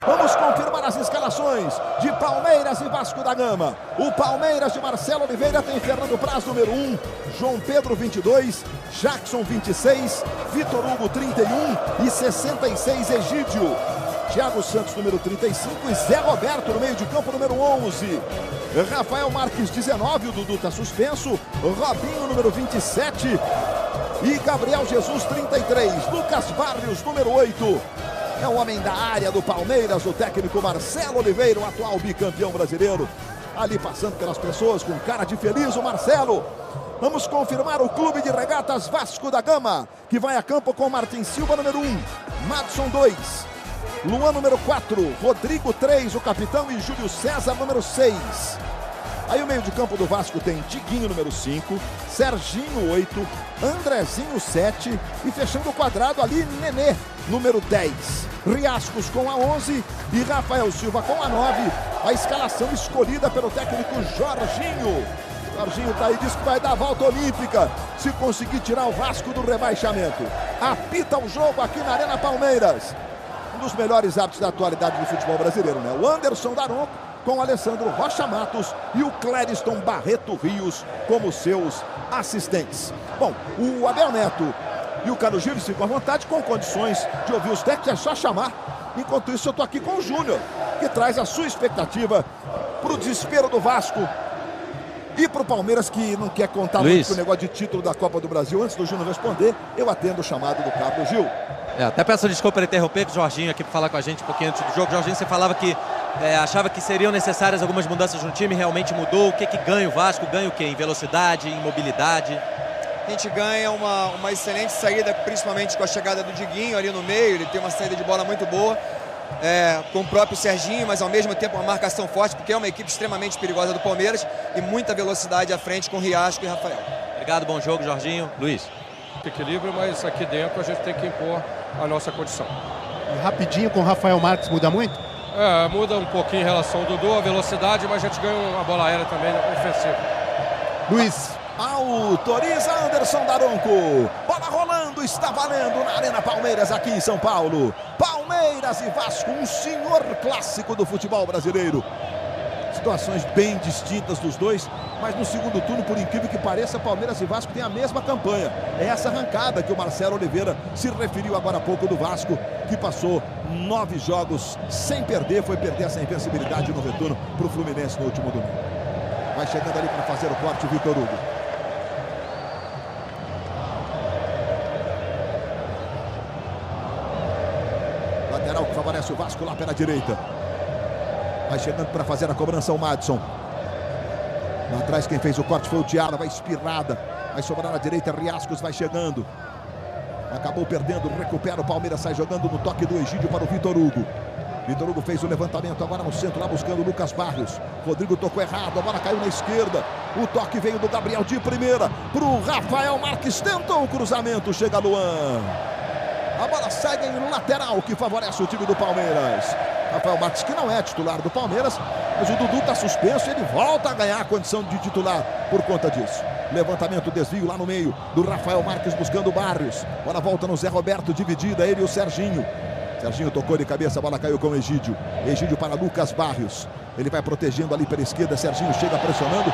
Vamos confirmar as escalações de Palmeiras e Vasco da Gama. O Palmeiras de Marcelo Oliveira tem Fernando Praz, número 1, João Pedro, 22, Jackson, 26, Vitor Hugo, 31 e 66, Egídio. Thiago Santos, número 35, e Zé Roberto no meio de campo, número 11. Rafael Marques, 19, o Dudu está suspenso. Robinho, número 27. E Gabriel Jesus, 33. Lucas Barrios, número 8. É o homem da área do Palmeiras, o técnico Marcelo Oliveira, o atual bicampeão brasileiro. Ali passando pelas pessoas com cara de feliz, o Marcelo. Vamos confirmar o Clube de Regatas Vasco da Gama, que vai a campo com Martin Silva, número 1. Madson, 2. Luan, número 4. Rodrigo, 3, o capitão, e Júlio César, número 6. Aí o meio de campo do Vasco tem Tiguinho, número 5, Serginho, 8, Andrezinho, 7 e fechando o quadrado ali, Nenê, número 10. Riascos com a 11 e Rafael Silva com a 9. A escalação escolhida pelo técnico Jorginho. Jorginho tá aí, diz que vai dar a volta olímpica se conseguir tirar o Vasco do rebaixamento. Apita o jogo aqui na Arena Palmeiras. Um dos melhores árbitros da atualidade do futebol brasileiro, né? O Anderson Daronco, com o Alessandro Rocha Matos e o Clériston Barreto Rios como seus assistentes. Bom, o Abel Neto e o Carlos Gil ficam à vontade, com condições de ouvir os técnicos, é só chamar. Enquanto isso, eu estou aqui com o Júnior, que traz a sua expectativa para o desespero do Vasco e para o Palmeiras, que não quer contar muito com o negócio de título da Copa do Brasil. Antes do Júnior responder, eu atendo o chamado do Carlos Gil. Até peço desculpa por interromper, que o Jorginho aqui para falar com a gente um pouquinho antes do jogo. Jorginho, você falava que achava que seriam necessárias algumas mudanças no time, realmente mudou. O que ganha o Vasco? Ganha o quê? Em velocidade, em mobilidade? A gente ganha uma excelente saída, principalmente com a chegada do Diguinho ali no meio. Ele tem uma saída de bola muito boa, com o próprio Serginho, mas ao mesmo tempo uma marcação forte, porque é uma equipe extremamente perigosa do Palmeiras e muita velocidade à frente com Riasco e Rafael. Obrigado, bom jogo, Jorginho. Luiz. Equilíbrio, mas aqui dentro a gente tem que impor a nossa condição. E rapidinho com o Rafael Marques muda muito? Muda um pouquinho em relação ao Dudu, a velocidade, mas a gente ganha uma bola aérea também ofensiva. Luiz. Autoriza Anderson Daronco. Bola rolando, está valendo na Arena Palmeiras aqui em São Paulo. Palmeiras e Vasco, um senhor clássico do futebol brasileiro. Situações bem distintas dos dois, mas no segundo turno, por incrível que pareça, Palmeiras e Vasco têm a mesma campanha. É essa arrancada que o Marcelo Oliveira se referiu agora há pouco do Vasco, que passou 9 jogos sem perder, foi perder essa invencibilidade no retorno para o Fluminense no último domingo. Vai chegando ali para fazer o corte o Vitor Hugo. Lateral que favorece o Vasco lá pela direita. Vai chegando para fazer a cobrança o Madson. Lá atrás quem fez o corte foi o Thiago. Vai espirrada. Vai sobrar na direita. Riascos vai chegando. Acabou perdendo. Recupera o Palmeiras. Sai jogando no toque do Egídio para o Vitor Hugo. Vitor Hugo fez o levantamento agora no centro. Lá buscando o Lucas Barrios. Rodrigo tocou errado. A bola caiu na esquerda. O toque veio do Gabriel de primeira. Para o Rafael Marques. Tentou o cruzamento. Chega Luan. A bola segue em lateral, que favorece o time do Palmeiras. Rafael Marques, que não é titular do Palmeiras, mas o Dudu está suspenso e ele volta a ganhar a condição de titular por conta disso. Levantamento, desvio lá no meio do Rafael Marques buscando o Barrios. Bola volta no Zé Roberto, dividida, ele e o Serginho. Serginho tocou de cabeça, a bola caiu com o Egídio. Egídio para Lucas Barrios. Ele vai protegendo ali pela esquerda, Serginho chega pressionando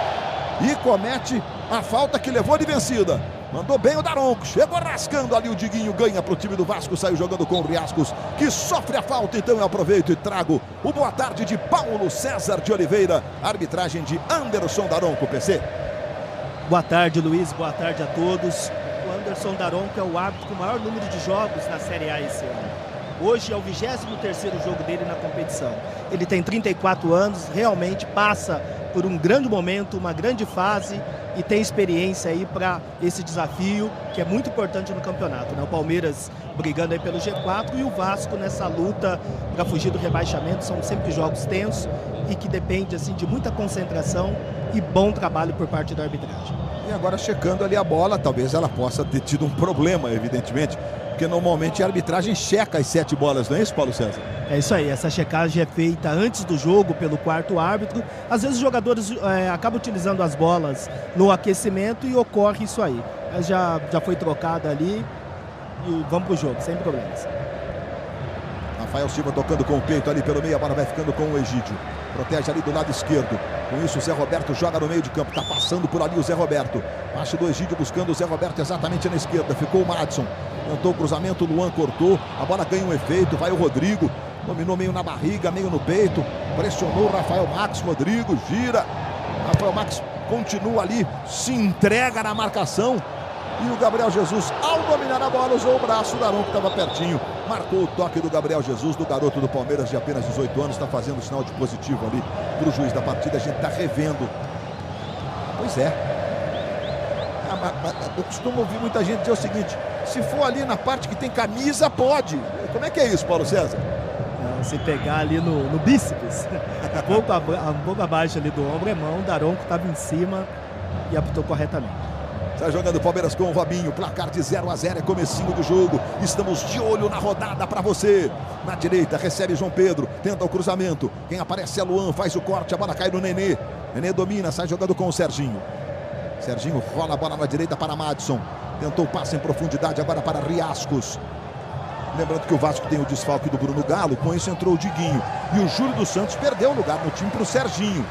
e comete a falta que levou de vencida. Mandou bem o Daronco, chegou rascando ali o Diguinho, ganha para o time do Vasco, saiu jogando com o Riascos, que sofre a falta, então eu aproveito e trago o boa tarde de Paulo César de Oliveira, arbitragem de Anderson Daronco, PC. Boa tarde, Luiz, boa tarde a todos. O Anderson Daronco é o árbitro com o maior número de jogos na Série A esse ano. Hoje é o 23º jogo dele na competição. Ele tem 34 anos, realmente passa por um grande momento, uma grande fase e tem experiência aí para esse desafio que é muito importante no campeonato, né? O Palmeiras brigando aí pelo G4 e o Vasco nessa luta para fugir do rebaixamento. São sempre jogos tensos e que depende assim de muita concentração e bom trabalho por parte da arbitragem. E agora checando ali a bola, talvez ela possa ter tido um problema, evidentemente, porque normalmente a arbitragem checa as 7 bolas, não é isso, Paulo César? É isso aí, essa checagem é feita antes do jogo pelo quarto árbitro. Às vezes os jogadores acabam utilizando as bolas no aquecimento e ocorre isso aí. Mas já foi trocada ali e vamos pro jogo, sem problemas. A Rafael Silva tocando com o peito ali pelo meio, a bola vai ficando com o Egídio. Protege ali do lado esquerdo. Com isso o Zé Roberto joga no meio de campo. Tá passando por ali o Zé Roberto. Passe do Egídio buscando o Zé Roberto exatamente na esquerda. Ficou o Madison. Tentou o cruzamento, o Luan cortou. A bola ganha um efeito, vai o Rodrigo. Dominou meio na barriga, meio no peito. Pressionou o Rafael Max, Rodrigo gira. Rafael Max continua ali, se entrega na marcação. E o Gabriel Jesus, ao dominar a bola, usou o braço. O Daronco estava pertinho. Marcou o toque do Gabriel Jesus, do garoto do Palmeiras de apenas 18 anos. Está fazendo o sinal de positivo ali para o juiz da partida. A gente está revendo. Pois é. Eu costumo ouvir muita gente dizer o seguinte: se for ali na parte que tem camisa, pode. Como é que é isso, Paulo César? Se pegar ali no bíceps, um pouco abaixo ali do ombro, é mão. O Daronco estava em cima e apitou corretamente. Está jogando o Palmeiras com o Robinho, placar de 0-0, é comecinho do jogo. Estamos de olho na rodada para você. Na direita recebe João Pedro, tenta o cruzamento. Quem aparece é Luan, faz o corte, a bola cai no Nenê. Nenê domina, sai jogando com o Serginho. Serginho rola a bola na direita para Madison. Tentou o passe em profundidade agora para Riascos. Lembrando que o Vasco tem o desfalque do Bruno Galo, com isso entrou o Diguinho. E o Júlio dos Santos perdeu o lugar no time para o Serginho.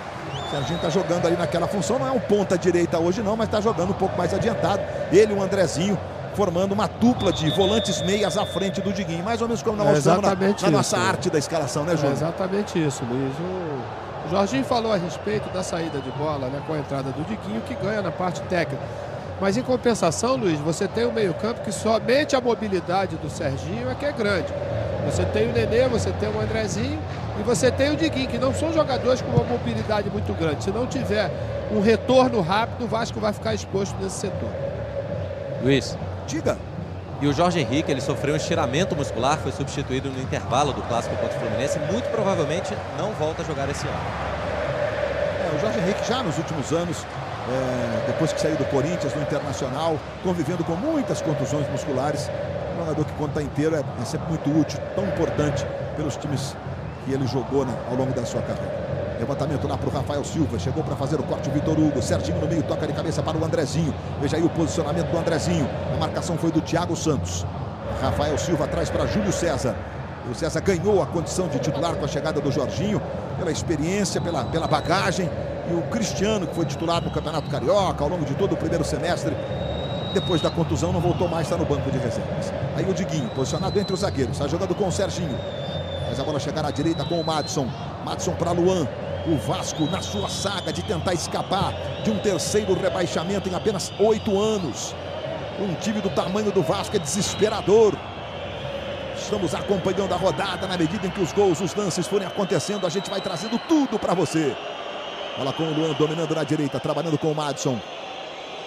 O Serginho está jogando ali naquela função, não é um ponta direita hoje não, mas está jogando um pouco mais adiantado. Ele e o Andrezinho formando uma dupla de volantes meias à frente do Diguinho. Mais ou menos como nós mostramos na nossa arte da escalação, né, Júlio? É exatamente isso, Luiz. O Jorginho falou a respeito da saída de bola, né, com a entrada do Diguinho, que ganha na parte técnica. Mas em compensação, Luiz, você tem um meio-campo que somente a mobilidade do Serginho é que é grande. Você tem o Nenê, você tem o Andrezinho e você tem o Diguinho, que não são jogadores com uma mobilidade muito grande. Se não tiver um retorno rápido, o Vasco vai ficar exposto nesse setor. Luiz, diga. E o Jorge Henrique, ele sofreu um estiramento muscular, foi substituído no intervalo do clássico contra o Fluminense e muito provavelmente não volta a jogar esse ano. O Jorge Henrique já nos últimos anos, depois que saiu do Corinthians, no Internacional, convivendo com muitas contusões musculares. Um jogador que quando está inteiro é sempre muito útil, tão importante pelos times que ele jogou ao longo da sua carreira. Levantamento lá para o Rafael Silva, chegou para fazer o corte o Vitor Hugo, Serginho no meio, toca de cabeça para o Andrezinho. Veja aí o posicionamento do Andrezinho, a marcação foi do Thiago Santos. Rafael Silva atrás para Júlio César. O César ganhou a condição de titular com a chegada do Jorginho, pela experiência, pela bagagem. E o Cristiano, que foi titular no Campeonato Carioca ao longo de todo o primeiro semestre, depois da contusão não voltou mais, está no banco de reservas. Aí o Diguinho, posicionado entre os zagueiros, está jogando com o Serginho. Faz a bola chegar à direita com o Madison. Madison para Luan. O Vasco na sua saga de tentar escapar de um terceiro rebaixamento em apenas 8 anos. Um time do tamanho do Vasco é desesperador. Estamos acompanhando a rodada na medida em que os gols, os lances forem acontecendo. A gente vai trazendo tudo para você. Bola com o Luan dominando na direita, trabalhando com o Madison.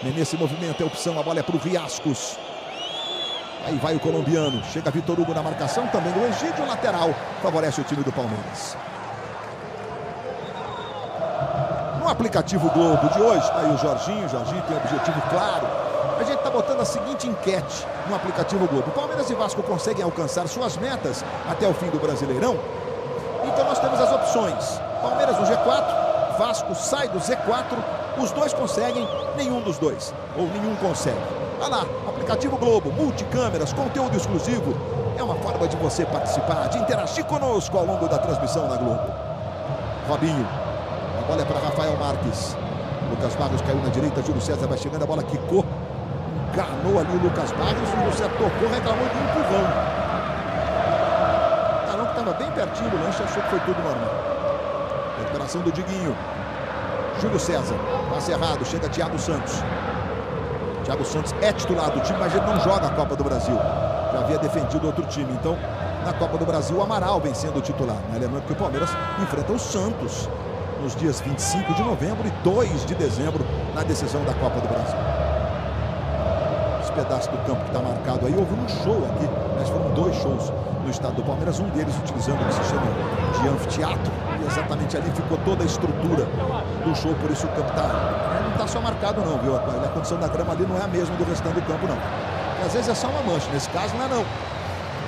Nesse movimento é opção, a bola é para o Riascos. Aí vai o colombiano, chega Vitor Hugo na marcação, também o Egídio, lateral, favorece o time do Palmeiras. No aplicativo Globo de hoje, tá aí o Jorginho tem um objetivo claro. A gente está botando a seguinte enquete no aplicativo Globo: Palmeiras e Vasco conseguem alcançar suas metas até o fim do Brasileirão? Então nós temos as opções: Palmeiras no G4, Vasco sai do Z4, os dois conseguem, nenhum dos dois, ou nenhum consegue. Olha lá, aplicativo Globo, multicâmeras, conteúdo exclusivo. É uma forma de você participar, de interagir conosco ao longo da transmissão da Globo. Robinho, a bola é para Rafael Marques. Lucas Barros caiu na direita, Júlio César vai chegando, a bola quicou, enganou ali o Lucas Barros, o Júlio César tocou, reclamou de um empurrão. O Carão que estava bem pertinho do lanche, achou que foi tudo normal. Recuperação do Diguinho. Júlio César, passe errado, chega Thiago Santos. Thiago Santos é titular do time, mas ele não joga a Copa do Brasil. Já havia defendido outro time. Então, na Copa do Brasil, o Amaral vem sendo o titular. Lembrando que o Palmeiras enfrenta o Santos nos dias 25 de novembro e 2 de dezembro na decisão da Copa do Brasil. Esse pedaço do campo que está marcado aí, houve um show aqui, mas foram 2 shows no estado do Palmeiras, um deles utilizando o que se chama de anfiteatro, e exatamente ali ficou toda a estrutura do show, por isso o campo não está só marcado não, viu? A condição da grama ali não é a mesma do restante do campo não. E às vezes é só uma mancha, nesse caso não é não.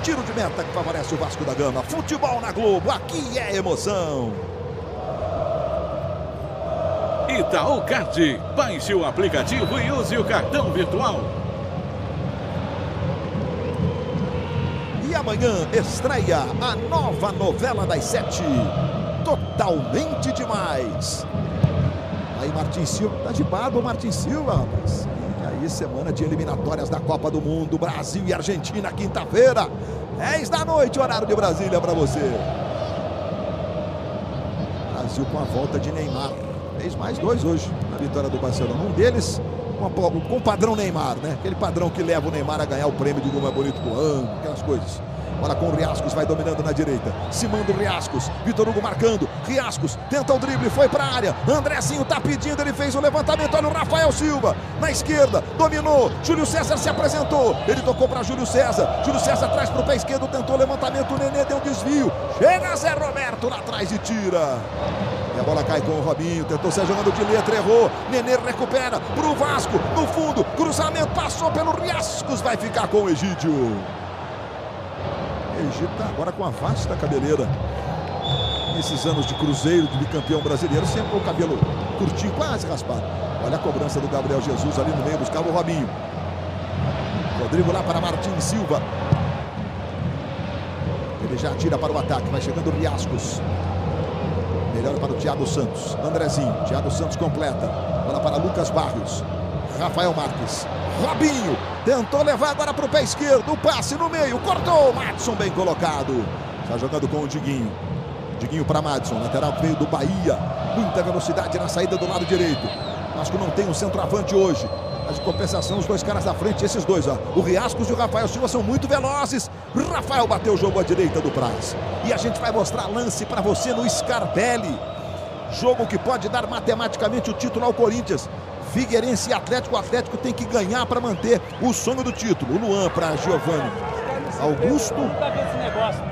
Tiro de meta que favorece o Vasco da Gama. Futebol na Globo, aqui é emoção. Itaú Card. Baixe o aplicativo e use o cartão virtual. E a Amanhã estreia a nova novela das 7. Totalmente demais. Aí Martin Silva, tá de bado o Martin Silva, rapaz. E aí semana de eliminatórias da Copa do Mundo, Brasil e Argentina, quinta-feira, 10 da noite, horário de Brasília para você. Brasil com a volta de Neymar. Fez mais 2 hoje na vitória do Barcelona. Um deles com o padrão Neymar, né? Aquele padrão que leva o Neymar a ganhar o prêmio de gol mais bonito do ano, aquelas coisas. Bola com o Riascos, vai dominando na direita. Se manda o Riascos. Vitor Hugo marcando. Riascos tenta o drible, foi pra área. Andrezinho tá pedindo, ele fez o levantamento. Olha o Rafael Silva na esquerda. Dominou. Júlio César se apresentou. Ele tocou pra Júlio César. Júlio César traz pro pé esquerdo, tentou o levantamento. O Nenê deu um desvio. Chega Zé Roberto lá atrás e tira. E a bola cai com o Robinho. Tentou ser jogando de letra, errou. Nenê recupera pro Vasco. No fundo, cruzamento, passou pelo Riascos. Vai ficar com o Egídio. Egito tá agora com a vasta cabeleira. Nesses anos de Cruzeiro, de bicampeão brasileiro, sempre com o cabelo curtinho, quase raspado. Olha a cobrança do Gabriel Jesus ali no meio, buscava o Robinho. Rodrigo lá para Martin Silva. Ele já atira para o ataque, vai chegando o Riascos. Melhor para o Thiago Santos. Andrezinho, Thiago Santos completa. Bola para Lucas Barrios. Rafael Marques. Robinho tentou levar agora para o pé esquerdo. O passe no meio, cortou. Madison bem colocado. Está jogando com o Diguinho. Diguinho para Madison. Lateral veio do Bahia. Muita velocidade na saída do lado direito. Acho que não tem um centroavante hoje. Mas em compensação, os dois caras da frente, esses dois, ó. O Riascos e o Rafael Silva são muito velozes. Rafael bateu o jogo à direita do Praz. E a gente vai mostrar lance para você no Scarpelli. Jogo que pode dar matematicamente o título ao Corinthians. Figueirense e Atlético. O Atlético tem que ganhar para manter o sonho do título. O Luan para Giovani. Augusto.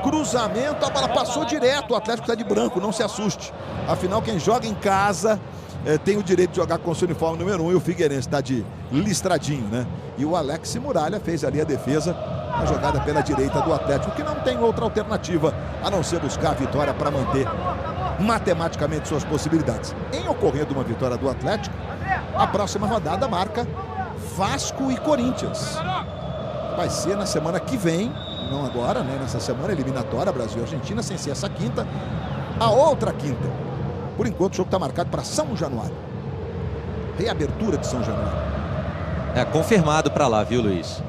Cruzamento, a bola passou direto. O Atlético está de branco, não se assuste. Afinal, quem joga em casa tem o direito de jogar com o seu uniforme número 1. E o Figueirense está de listradinho, né? E o Alex Muralha fez ali a defesa. A jogada pela direita do Atlético, que não tem outra alternativa a não ser buscar a vitória para manter matematicamente suas possibilidades. Em ocorrendo uma vitória do Atlético, a próxima rodada marca Vasco e Corinthians. Vai ser na semana que vem, não agora, né? Nessa semana eliminatória, Brasil e Argentina, sem ser essa quinta, a outra quinta. Por enquanto o jogo está marcado para São Januário. Reabertura de São Januário. É confirmado para lá, viu, Luiz?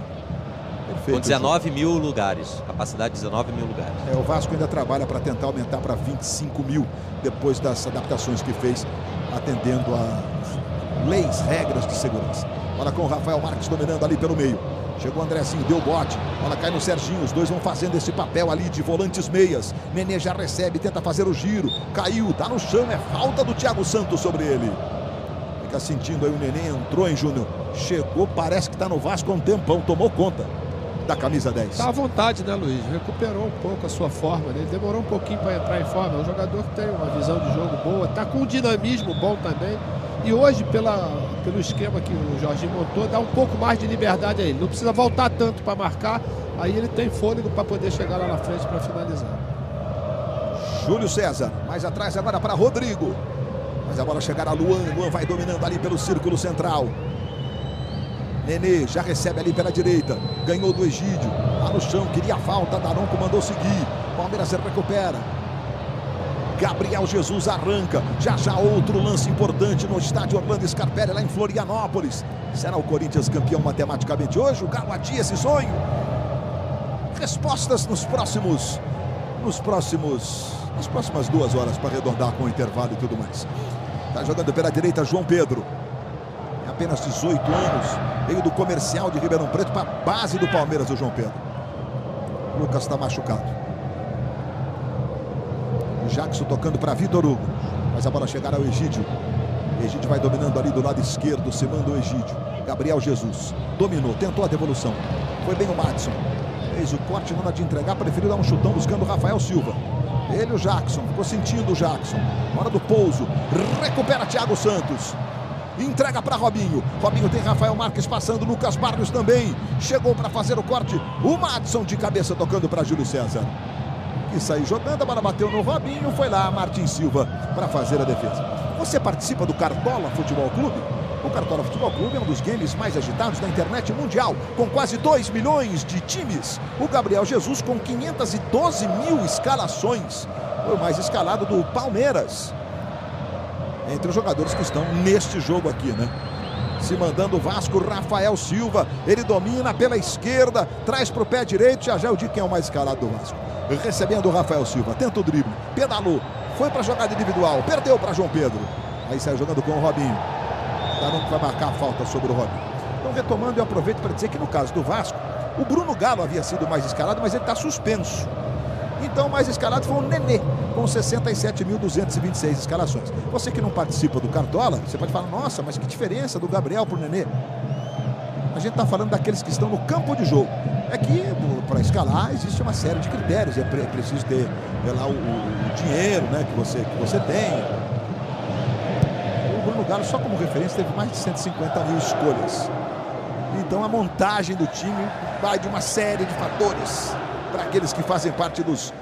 Perfeito, com 19 mil lugares, capacidade de 19 mil lugares. O Vasco ainda trabalha para tentar aumentar para 25 mil depois das adaptações que fez, atendendo a leis, regras de segurança. Bola com o Rafael Marques dominando ali pelo meio. Chegou o Andrezinho, deu bote. Bola cai no Serginho. Os dois vão fazendo esse papel ali de volantes meias. Nenê já recebe, tenta fazer o giro. Caiu, tá no chão. É falta do Thiago Santos sobre ele. Fica sentindo aí o Nenê. Entrou, hein, Júnior? Chegou, parece que tá no Vasco há um tempão. Tomou conta da camisa 10. Tá à vontade, né, Luiz? Recuperou um pouco a sua forma, né? Ele demorou um pouquinho para entrar em forma. É um jogador que tem uma visão de jogo boa. Tá com um dinamismo bom também. E hoje, pelo esquema que o Jorginho montou, dá um pouco mais de liberdade a ele. Não precisa voltar tanto para marcar. Aí ele tem fôlego para poder chegar lá na frente para finalizar. Júlio César, mais atrás agora para Rodrigo. Mas a bola chegará a Luan. Luan vai dominando ali pelo círculo central. Nenê já recebe ali pela direita. Ganhou do Egídio. Lá no chão, queria a falta. Daronco mandou seguir. Palmeiras recupera. Gabriel Jesus arranca. Já outro lance importante no estádio Orlando Scarpelli, lá em Florianópolis. Será o Corinthians campeão matematicamente hoje? O Galo adia esse sonho? Respostas nas próximas 2 horas para arredondar com o intervalo e tudo mais. Está jogando pela direita João Pedro. Tem apenas 18 anos. Veio do Comercial de Ribeirão Preto para a base do Palmeiras, o João Pedro. O Lucas está machucado. Jackson tocando para Vitor Hugo. Mas a bola chegará ao Egídio. Egídio vai dominando ali do lado esquerdo. Se manda o Egídio. Gabriel Jesus dominou, tentou a devolução. Foi bem o Madison. Fez o corte na hora de entregar. Preferiu dar um chutão buscando o Rafael Silva. Ele, o Jackson. Ficou sentindo o Jackson. Hora do pouso. Recupera Thiago Santos. Entrega para Robinho. Robinho tem Rafael Marques passando. Lucas Barrios também. Chegou para fazer o corte. O Madison de cabeça tocando para Júlio César. E saiu jogando, a bola bateu no Robinho, foi lá Martin Silva para fazer a defesa. Você participa do Cartola Futebol Clube? Quer saber como é que é? Ligue 100 800 0001. Ligue 100 800 0001. Ligue 100 800 0001. O Cartola Futebol Clube é um dos games mais agitados da internet mundial, com quase 2 milhões de times. O Gabriel Jesus, com 512 mil escalações, foi o mais escalado do Palmeiras. Entre os jogadores que estão neste jogo aqui, né? Se mandando o Vasco, Rafael Silva. Ele domina pela esquerda, traz para o pé direito. Já eu digo quem é o mais escalado do Vasco. Recebendo o Rafael Silva, tenta o drible, pedalou, foi para a jogada individual, perdeu para João Pedro. Aí sai jogando com o Robinho. Daronco vai marcar a falta sobre o Robinho. Então, retomando, eu aproveito para dizer que no caso do Vasco, o Bruno Galo havia sido mais escalado, mas ele está suspenso. Então, o mais escalado foi o Nenê, com 67.226 escalações. Você que não participa do Cartola, você pode falar, nossa, mas que diferença do Gabriel para o Nenê. A gente está falando daqueles que estão no campo de jogo. É que, para escalar, existe uma série de critérios. É preciso ter lá o dinheiro, né, que você tem. O Bruno Galo, só como referência, teve mais de 150 mil escolhas. Então, a montagem do time vai de uma série de fatores. Para aqueles que fazem parte dos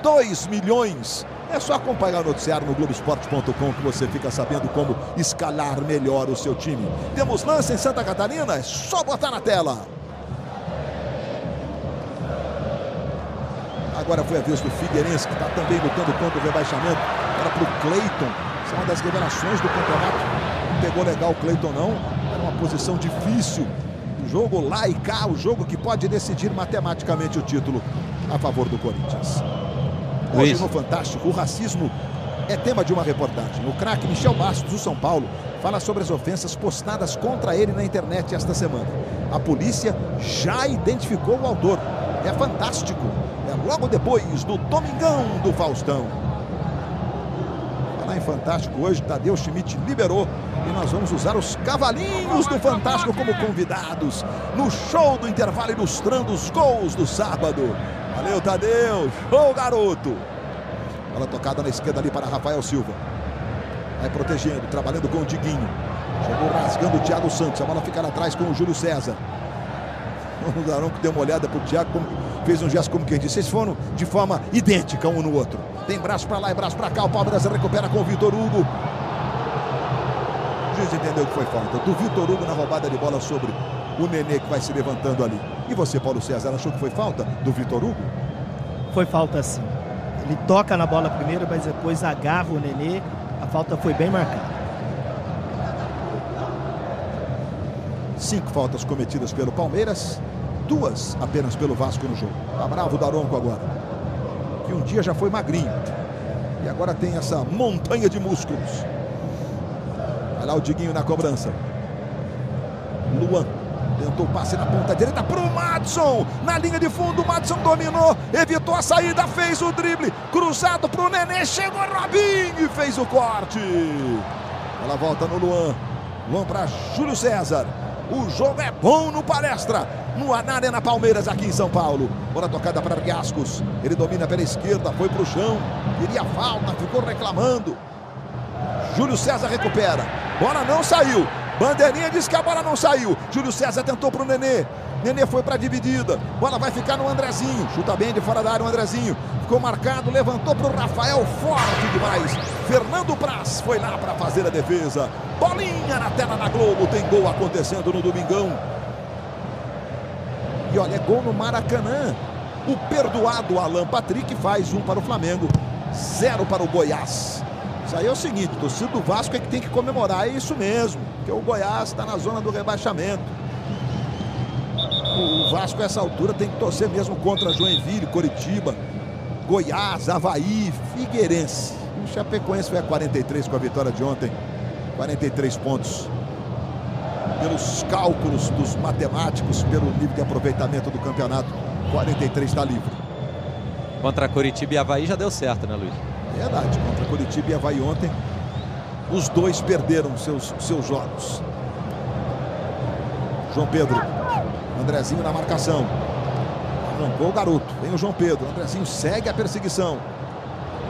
2 milhões, é só acompanhar o noticiário no Globoesporte.com que você fica sabendo como escalar melhor o seu time. Temos lance em Santa Catarina, é só botar na tela. Agora foi a vez do Figueirense, que está também lutando contra o rebaixamento. Era para o Cleiton, essa é uma das revelações do campeonato. Não pegou legal o Cleiton não, era uma posição difícil. O jogo lá e cá, o jogo que pode decidir matematicamente o título a favor do Corinthians. Hoje no Fantástico, o racismo é tema de uma reportagem. O craque Michel Bastos, do São Paulo, fala sobre as ofensas postadas contra ele na internet esta semana. A polícia já identificou o autor. É fantástico. É logo depois do Domingão do Faustão. Falar em Fantástico hoje, Tadeu Schmidt liberou e nós vamos usar os cavalinhos do Fantástico como convidados no show do intervalo, ilustrando os gols do sábado. Valeu, Tadeu. Show, garoto. Bola tocada na esquerda ali para Rafael Silva. Vai protegendo, trabalhando com o Diguinho. Chegou rasgando o Thiago Santos. A bola fica lá atrás com o Júlio César. O Daronco deu uma olhada para o Thiago, fez um gesto como quem disse. Vocês foram de forma idêntica um no outro. Tem braço para lá e braço para cá. O Palmeiras recupera com o Vitor Hugo. O juiz entendeu que foi falta do Vitor Hugo na roubada de bola sobre o Nenê, que vai se levantando ali. E você, Paulo César, achou que foi falta do Vitor Hugo? Foi falta sim. Ele toca na bola primeiro, mas depois agarra o Nenê. A falta foi bem marcada. 5 faltas cometidas pelo Palmeiras, 2 apenas pelo Vasco no jogo. Tá bravo o Daronco agora, que um dia já foi magrinho e agora tem essa montanha de músculos. Vai lá o Diguinho na cobrança. Luan tentou o passe na ponta direita para o Madson, na linha de fundo. O Madson dominou, evitou a saída, fez o drible, cruzado para o Nenê, chegou Robinho e fez o corte. Ela volta no Luan, Luan para Júlio César. O jogo é bom no Palestra, na Arena Palmeiras, aqui em São Paulo. Bola tocada para Riascos, ele domina pela esquerda, foi para o chão, queria falta, ficou reclamando. Júlio César recupera, bola não saiu. Bandeirinha diz que a bola não saiu. Júlio César tentou para o Nenê. Nenê foi para a dividida. Bola vai ficar no Andrezinho. Chuta bem de fora da área o Andrezinho. Ficou marcado, levantou para o Rafael. Forte demais. Fernando Praz foi lá para fazer a defesa. Bolinha na tela da Globo. Tem gol acontecendo no Domingão. E olha, é gol no Maracanã. O perdoado Alan Patrick faz 1 para o Flamengo, 0 para o Goiás. Isso aí é o seguinte, o torcedor do Vasco é que tem que comemorar, é isso mesmo, porque o Goiás está na zona do rebaixamento. O Vasco a essa altura tem que torcer mesmo contra Joinville, Coritiba, Goiás, Avaí, Figueirense. O Chapecoense foi a 43 com a vitória de ontem, 43 pontos. Pelos cálculos dos matemáticos, pelo nível de aproveitamento do campeonato, 43 está livre. Contra Coritiba e Avaí já deu certo, né, Luiz? Verdade, contra Coritiba e Avaí ontem, os dois perderam seus jogos. João Pedro, Andrezinho na marcação. Arrancou o garoto, vem o João Pedro. Andrezinho segue a perseguição.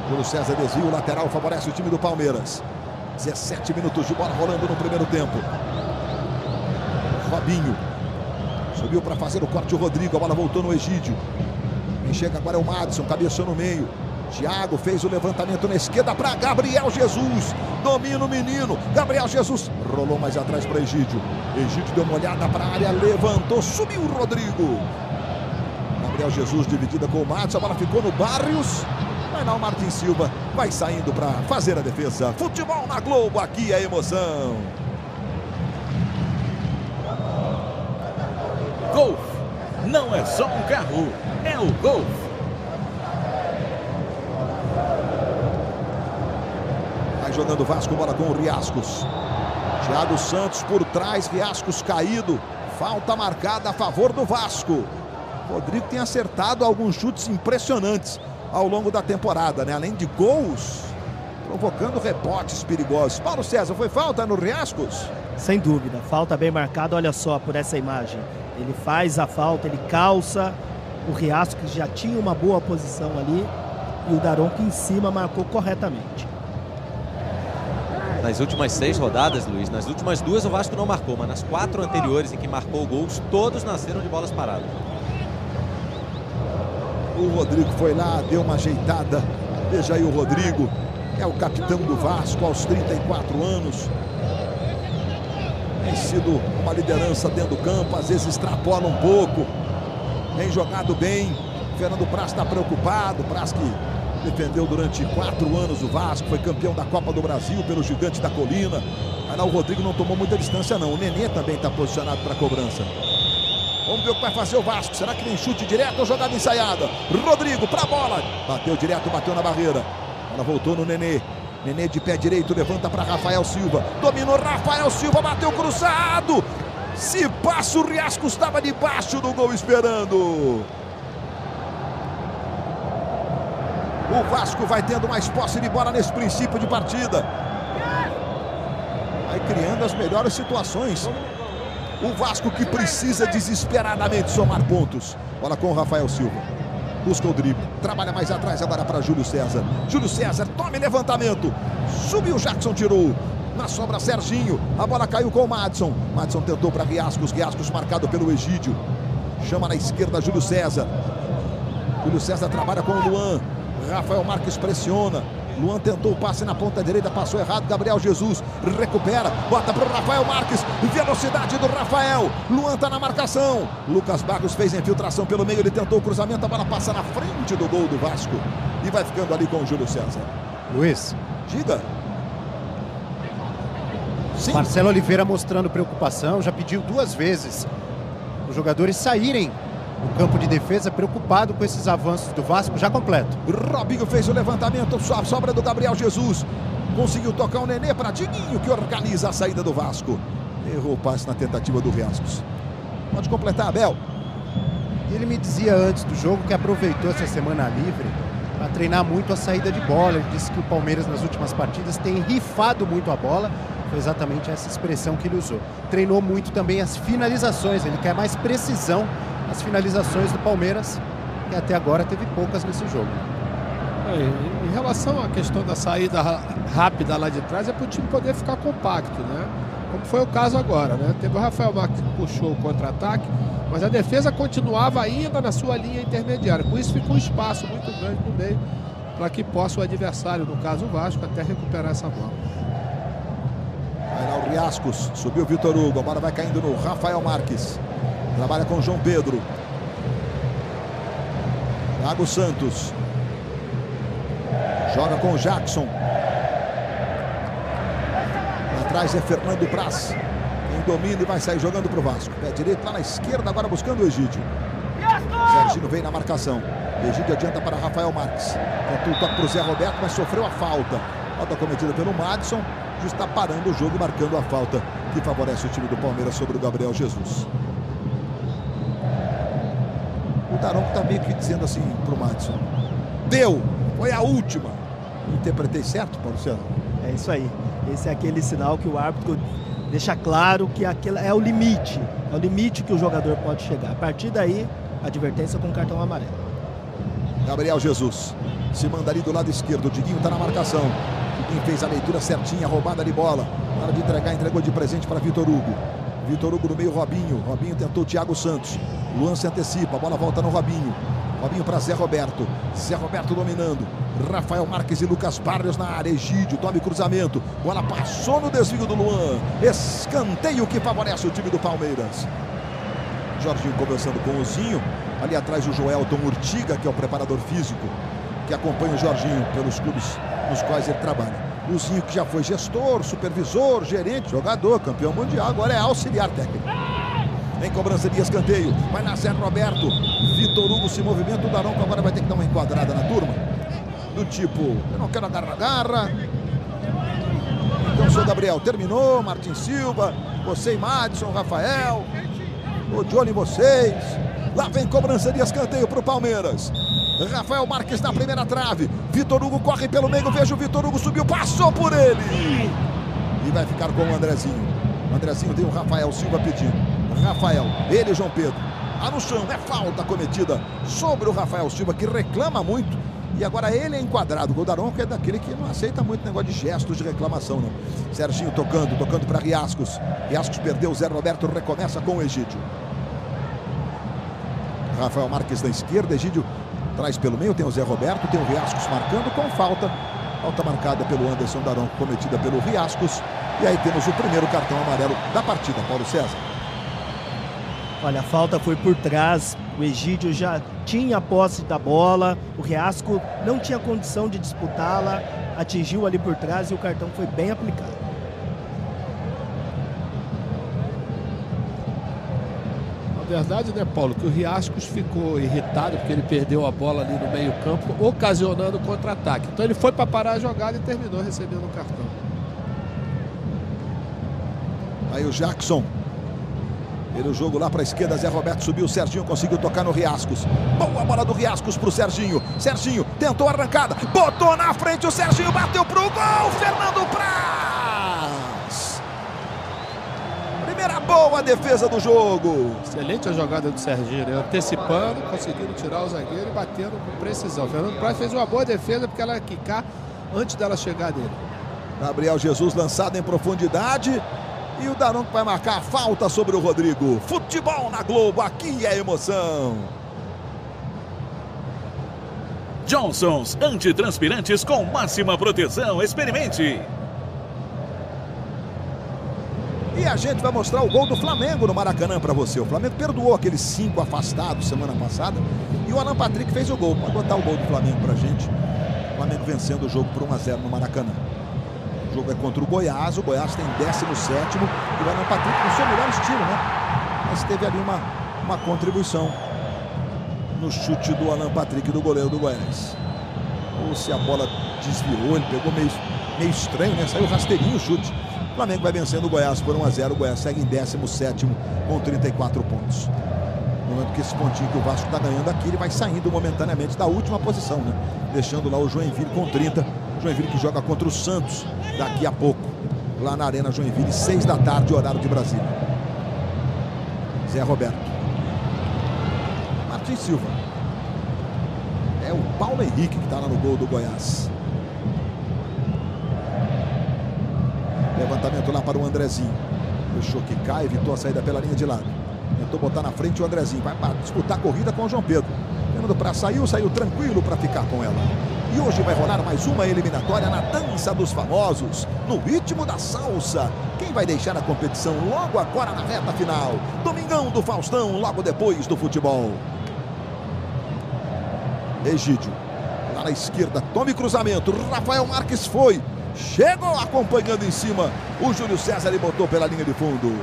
Júlio César desvia, o lateral favorece o time do Palmeiras. 17 minutos de bola rolando no primeiro tempo. Robinho subiu para fazer o corte o Rodrigo, a bola voltou no Egídio. Quem chega agora é o Madson, cabeçou no meio. Thiago fez o levantamento na esquerda para Gabriel Jesus. Domina o menino. Gabriel Jesus rolou mais atrás para Egídio. Egídio deu uma olhada para a área, levantou, subiu o Rodrigo. Gabriel Jesus dividida com o Matos. A bola ficou no Barrios. Vai lá o Martin Silva. Vai saindo para fazer a defesa. Futebol na Globo, aqui é emoção. Golf não é só um carro, é o Golf. Vai jogando o Vasco, bola com o Riascos. Thiago Santos por trás, Riascos caído. Falta marcada a favor do Vasco. Rodrigo tem acertado alguns chutes impressionantes ao longo da temporada, né? Além de gols, provocando rebotes perigosos. Paulo César, foi falta no Riascos? Sem dúvida, falta bem marcada, olha só por essa imagem. Ele faz a falta, ele calça o Riascos, que já tinha uma boa posição ali, e o Daronco em cima marcou corretamente. Nas últimas 6 rodadas, Luiz, nas últimas 2 o Vasco não marcou, mas nas 4 anteriores em que marcou gols, todos nasceram de bolas paradas. O Rodrigo foi lá, deu uma ajeitada. Veja aí o Rodrigo, é o capitão do Vasco aos 34 anos. Tem sido uma liderança dentro do campo, às vezes extrapola um pouco. Tem jogado bem. Fernando Praz está preocupado. Praz que defendeu durante 4 anos o Vasco, foi campeão da Copa do Brasil pelo Gigante da Colina. Mas lá o Rodrigo não tomou muita distância não. O Nenê também está posicionado para a cobrança. Vamos ver o que vai fazer o Vasco. Será que tem chute direto ou jogada ensaiada? Rodrigo para a bola. Bateu direto, bateu na barreira. Ela voltou no Nenê. Nenê de pé direito, levanta para Rafael Silva. Dominou Rafael Silva, bateu cruzado. Se passa, o Riascos estava debaixo do gol esperando. O Vasco vai tendo mais posse de bola nesse princípio de partida. Vai criando as melhores situações. O Vasco que precisa desesperadamente somar pontos. Bola com o Rafael Silva. Busca o drible, trabalha mais atrás agora para Júlio César. Júlio César, tome levantamento. Subiu, Jackson tirou. Na sobra, Serginho. A bola caiu com o Madison. Madison tentou para Riascos. Riascos marcado pelo Egídio. Chama na esquerda, Júlio César. Júlio César trabalha com o Luan. Rafael Marques pressiona. Luan tentou o passe na ponta direita, passou errado. Gabriel Jesus recupera, bota para o Rafael Marques. Velocidade do Rafael. Luan está na marcação. Lucas Barros fez a infiltração pelo meio. Ele tentou o cruzamento, a bola passa na frente do gol do Vasco. E vai ficando ali com o Júlio César. Luiz. Diga. Sim. Marcelo Oliveira mostrando preocupação. Já pediu 2 vezes os jogadores saírem o campo de defesa, preocupado com esses avanços do Vasco já completo. Robinho fez o levantamento, sobra do Gabriel Jesus. Conseguiu tocar o Nenê para Diguinho, que organiza a saída do Vasco. Errou o passe na tentativa do Riascos. Pode completar, Abel. Ele me dizia antes do jogo que aproveitou essa semana livre para treinar muito a saída de bola. Ele disse que o Palmeiras nas últimas partidas tem rifado muito a bola. Foi exatamente essa expressão que ele usou. Treinou muito também as finalizações, ele quer mais precisão. As finalizações do Palmeiras, que até agora teve poucas nesse jogo. Em relação à questão da saída rápida lá de trás, é para o time poder ficar compacto, né? Como foi o caso agora, né? Teve o Rafael Marques que puxou o contra-ataque, mas a defesa continuava ainda na sua linha intermediária. Com isso ficou um espaço muito grande no meio para que possa o adversário, no caso o Vasco, até recuperar essa bola. Vai lá o Riascos, subiu o Vitor Hugo, a bola vai caindo no Rafael Marques. Trabalha com João Pedro. Thiago Santos. Joga com o Jackson. Atrás é Fernando Praz. Quem domina e vai sair jogando para o Vasco. Pé direito lá na esquerda, agora buscando o Egídio. Serginho vem na marcação. Egídio adianta para Rafael Marques. Tentou o toque para o Zé Roberto, mas sofreu a falta. Falta cometida pelo Madison. Já está parando o jogo, marcando a falta que favorece o time do Palmeiras sobre o Gabriel Jesus. O Daronco está meio que dizendo assim pro Madison: deu, foi a última. Interpretei certo, Paulo César? É isso aí. Esse é aquele sinal que o árbitro deixa claro que aquele é o limite. É o limite que o jogador pode chegar. A partir daí, advertência com cartão amarelo. Gabriel Jesus se manda ali do lado esquerdo. O Diguinho está na marcação. O Diguinho fez a leitura certinha, roubada de bola. Na hora de entregar, entregou de presente para Vitor Hugo. Vitor Hugo no meio, Robinho. Robinho tentou o Thiago Santos. Luan se antecipa, a bola volta no Robinho. Robinho para Zé Roberto. Zé Roberto dominando. Rafael Marques e Lucas Barrios na área. Egídio, tome cruzamento. Bola passou no desvio do Luan. Escanteio que favorece o time do Palmeiras. Jorginho conversando com o Zinho. Ali atrás o Joelton Urtiga, que é o preparador físico, que acompanha o Jorginho pelos clubes nos quais ele trabalha. O Zinho, que já foi gestor, supervisor, gerente, jogador, campeão mundial, agora é auxiliar técnico. Em cobrança de escanteio, vai na Zé Roberto. Vitor Hugo se movimenta. O Daronco agora vai ter que dar uma enquadrada na turma. Do tipo, eu não quero agarra. Então, seu Gabriel, terminou. Martin Silva, você e Madison, Rafael. Tô de olho em vocês. Lá vem cobrança de escanteio para o Palmeiras. Rafael Marques na primeira trave. Vitor Hugo corre pelo meio. Veja o Vitor Hugo, subiu, passou por ele. E vai ficar com o Andrezinho. O Andrezinho tem o Rafael Silva pedindo. Rafael, ele e João Pedro. No chão, é falta cometida sobre o Rafael Silva, que reclama muito. E agora ele é enquadrado. O Daronco é daquele que não aceita muito negócio de gestos de reclamação, não. Serginho tocando para Riascos. Riascos perdeu, o Zé Roberto recomeça com o Egídio. Rafael Marques na esquerda, Egídio traz pelo meio, tem o Zé Roberto, tem o Riascos marcando com falta. Falta marcada pelo Anderson Daronco, cometida pelo Riascos. E aí temos o primeiro cartão amarelo da partida, Paulo César. Olha, a falta foi por trás, o Egídio já tinha a posse da bola, o Riasco não tinha condição de disputá-la, atingiu ali por trás e o cartão foi bem aplicado. Na verdade, né, Paulo, que o Riascos ficou irritado porque ele perdeu a bola ali no meio campo, ocasionando contra-ataque. Então ele foi para parar a jogada e terminou recebendo o cartão. Aí o Jackson. Ele o jogo lá para a esquerda, Zé Roberto subiu, Serginho conseguiu tocar no Riascos. Boa bola do Riascos para o Serginho. Serginho tentou a arrancada, botou na frente, o Serginho bateu pro gol, Fernando Praz. Primeira boa defesa do jogo. Excelente a jogada do Serginho, né? Antecipando, conseguindo tirar o zagueiro e batendo com precisão. Fernando Praz fez uma boa defesa porque ela ia quicar antes dela chegar dele. Gabriel Jesus lançado em profundidade. E o Daronco vai marcar a falta sobre o Rodrigo. Futebol na Globo, aqui é emoção. Johnson's antitranspirantes com máxima proteção. Experimente. E a gente vai mostrar o gol do Flamengo no Maracanã para você. O Flamengo perdoou aqueles 5 afastados semana passada. E o Alan Patrick fez o gol. Pode botar o gol do Flamengo pra gente. O Flamengo vencendo o jogo por 1-0 no Maracanã. O jogo é contra o Goiás tem 17º e o Alan Patrick no seu melhor estilo, né? Mas teve ali uma contribuição no chute do Alan Patrick, do goleiro do Goiás. Ou se a bola desviou, ele pegou meio estranho, né? Saiu rasteirinho o chute. O Flamengo vai vencendo o Goiás por 1-0, o Goiás segue em 17º com 34 pontos. No momento que esse pontinho que o Vasco está ganhando aqui, ele vai saindo momentaneamente da última posição, né? Deixando lá o Joinville com 30. Joinville que joga contra o Santos daqui a pouco, lá na Arena Joinville, 6 da tarde, horário de Brasília. Zé Roberto. Martin Silva. É o Paulo Henrique que está lá no gol do Goiás. Levantamento lá para o Andrezinho. Deixou que cai, evitou a saída pela linha de lado. Tentou botar na frente o Andrezinho. Vai disputar a corrida com o João Pedro. Fernando Praz saiu tranquilo para ficar com ela. E hoje vai rolar mais uma eliminatória na dança dos famosos, no ritmo da salsa. Quem vai deixar a competição logo agora na reta final? Domingão do Faustão, logo depois do futebol. Egídio, lá na esquerda, tome cruzamento. Rafael Marques foi, chegou acompanhando em cima. O Júlio César e botou pela linha de fundo.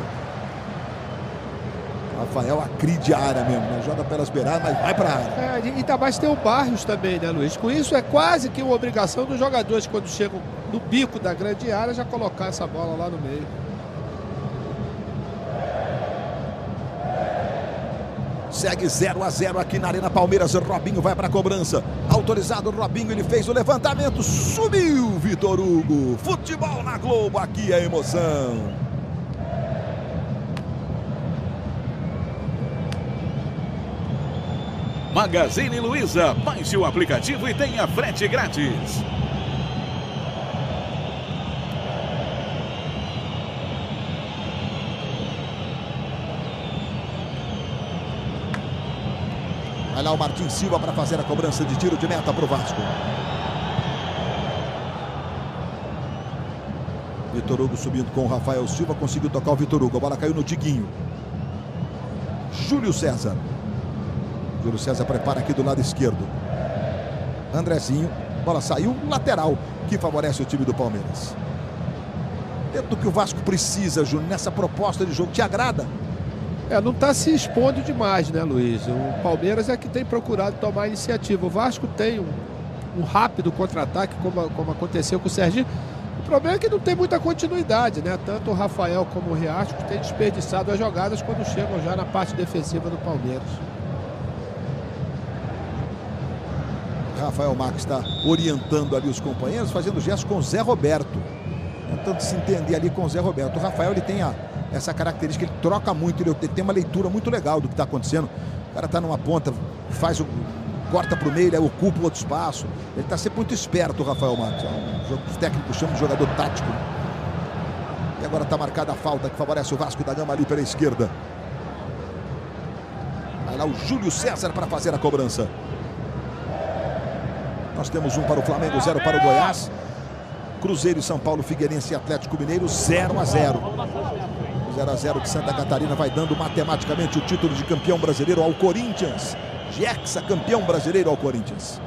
Rafael agride a área mesmo, né? Joga pelas beiradas, mas vai para a área. E Itabás tem o Barrios também, né, Luiz? Com isso é quase que uma obrigação dos jogadores, quando chegam no bico da grande área, já colocar essa bola lá no meio. Segue 0-0 aqui na Arena Palmeiras. Robinho vai para a cobrança. Autorizado o Robinho, ele fez o levantamento. Subiu Vitor Hugo. Futebol na Globo, aqui é emoção. Magazine Luiza, baixe o aplicativo e tenha frete grátis. Vai lá o Martins Silva para fazer a cobrança de tiro de meta para o Vasco. Vitor Hugo subindo com o Rafael Silva, conseguiu tocar o Vitor Hugo. A bola caiu no Diguinho. Júlio César. Júlio César prepara aqui do lado esquerdo. Andrezinho. Bola saiu lateral, que favorece o time do Palmeiras. Dentro do que o Vasco precisa, Júnior, nessa proposta de jogo, te agrada? Não está se expondo demais, né, Luiz? O Palmeiras é que tem procurado tomar iniciativa. O Vasco tem um rápido contra-ataque, como aconteceu com o Serginho. O problema é que não tem muita continuidade, né? Tanto o Rafael como o Riascos têm desperdiçado as jogadas quando chegam já na parte defensiva do Palmeiras. Rafael Marques está orientando ali os companheiros, fazendo gestos com o Zé Roberto. Tentando se entender ali com o Zé Roberto. O Rafael, ele tem essa característica, ele troca muito, ele tem uma leitura muito legal do que está acontecendo. O cara está numa ponta, corta para o meio, ele ocupa outro espaço. Ele está sempre muito esperto, o Rafael Marques. Os técnicos chamam de jogador tático. E agora está marcada a falta que favorece o Vasco da Gama ali pela esquerda. Vai lá o Júlio César para fazer a cobrança. Nós temos 1 para o Flamengo, 0 para o Goiás. Cruzeiro e São Paulo, Figueirense e Atlético Mineiro, 0 a 0. O 0 a 0 de Santa Catarina vai dando matematicamente o título de campeão brasileiro ao Corinthians. De ex-campeão brasileiro ao Corinthians.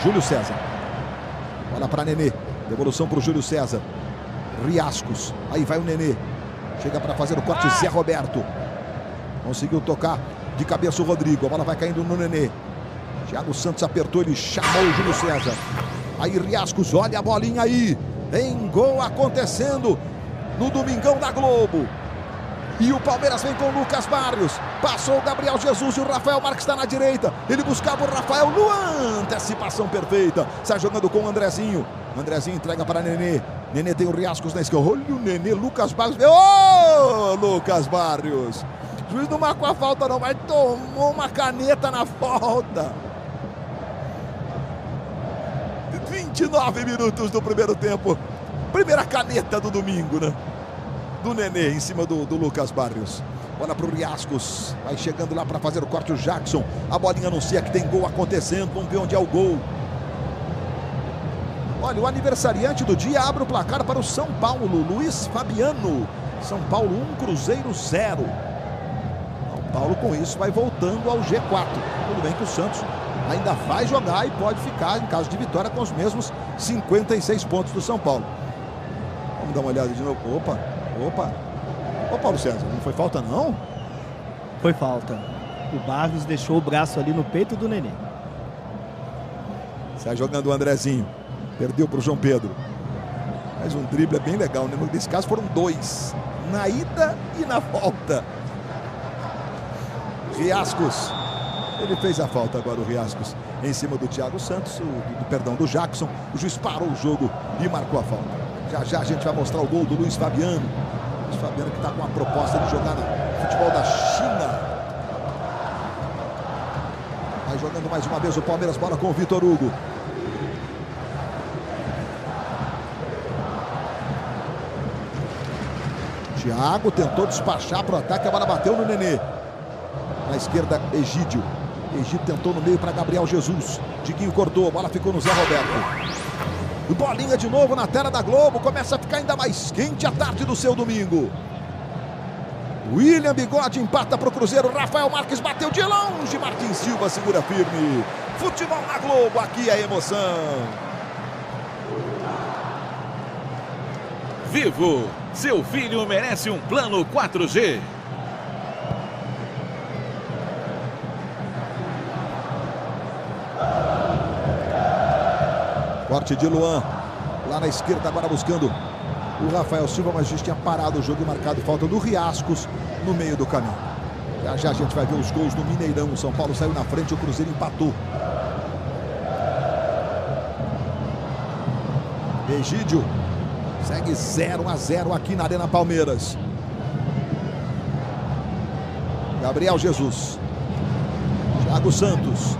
Júlio César. Bola para Nenê. Devolução para o Júlio César. Riascos. Aí vai o Nenê. Chega para fazer o corte Zé Roberto. Conseguiu tocar de cabeça o Rodrigo. A bola vai caindo no Nenê. Thiago Santos apertou, ele chamou o Júlio César. Aí Riascos, olha a bolinha aí. Tem gol acontecendo no Domingão da Globo. E o Palmeiras vem com o Lucas Barrios. Passou o Gabriel Jesus e o Rafael Marques está na direita. Ele buscava o Rafael no antecipação perfeita. Sai jogando com o Andrezinho. Andrezinho entrega para Nenê. Nenê tem o Riascos na esquerda. Olha o Nenê, Lucas Barrios. Ô, Lucas Barrios. O juiz não marcou a falta não, mas tomou uma caneta na falta. 29 minutos do primeiro tempo. Primeira caneta do domingo, né? Do Nenê em cima do Lucas Barrios. Bola para o Riascos. Vai chegando lá para fazer o corte o Jackson. A bolinha anuncia que tem gol acontecendo. Vamos ver onde é o gol. Olha, o aniversariante do dia abre o placar para o São Paulo. Luiz Fabiano. São Paulo 1, Cruzeiro 0. São Paulo com isso vai voltando ao G4. Tudo bem que o Santos ainda vai jogar e pode ficar, em caso de vitória, com os mesmos 56 pontos do São Paulo. Vamos dar uma olhada de novo. Opa. Ô, Paulo César, não foi falta não? Foi falta. O Barrios deixou o braço ali no peito do Nenê. Sai jogando o Andrezinho. Perdeu para o João Pedro. Mas um drible é bem legal, né? Nesse caso foram 2. Na ida e na volta. Riascos. Ele fez a falta agora, o Riascos, em cima do Thiago Santos, do Jackson. O juiz parou o jogo e marcou a falta. Já a gente vai mostrar o gol do Luiz Fabiano. Luiz Fabiano que está com a proposta de jogar no futebol da China. Vai jogando mais uma vez o Palmeiras, bola com o Vitor Hugo. Thiago tentou despachar para o ataque, a bola bateu no Nenê. Na esquerda, Egídio. Egídio tentou no meio para Gabriel Jesus. Diguinho cortou, a bola ficou no Zé Roberto. E bolinha de novo na tela da Globo. Começa a ficar ainda mais quente a tarde do seu domingo. William Bigode empata para o Cruzeiro. Rafael Marques bateu de longe. Martins Silva segura firme. Futebol na Globo, aqui é emoção. Vivo, seu filho merece um plano 4G. Corte de Luan, lá na esquerda, agora buscando o Rafael Silva, mas a gente tinha parado o jogo e marcado falta do Riascos no meio do caminho. Já a gente vai ver os gols do Mineirão. O São Paulo saiu na frente, o Cruzeiro empatou. Egídio segue 0 a 0 aqui na Arena Palmeiras. Gabriel Jesus. Thiago Santos.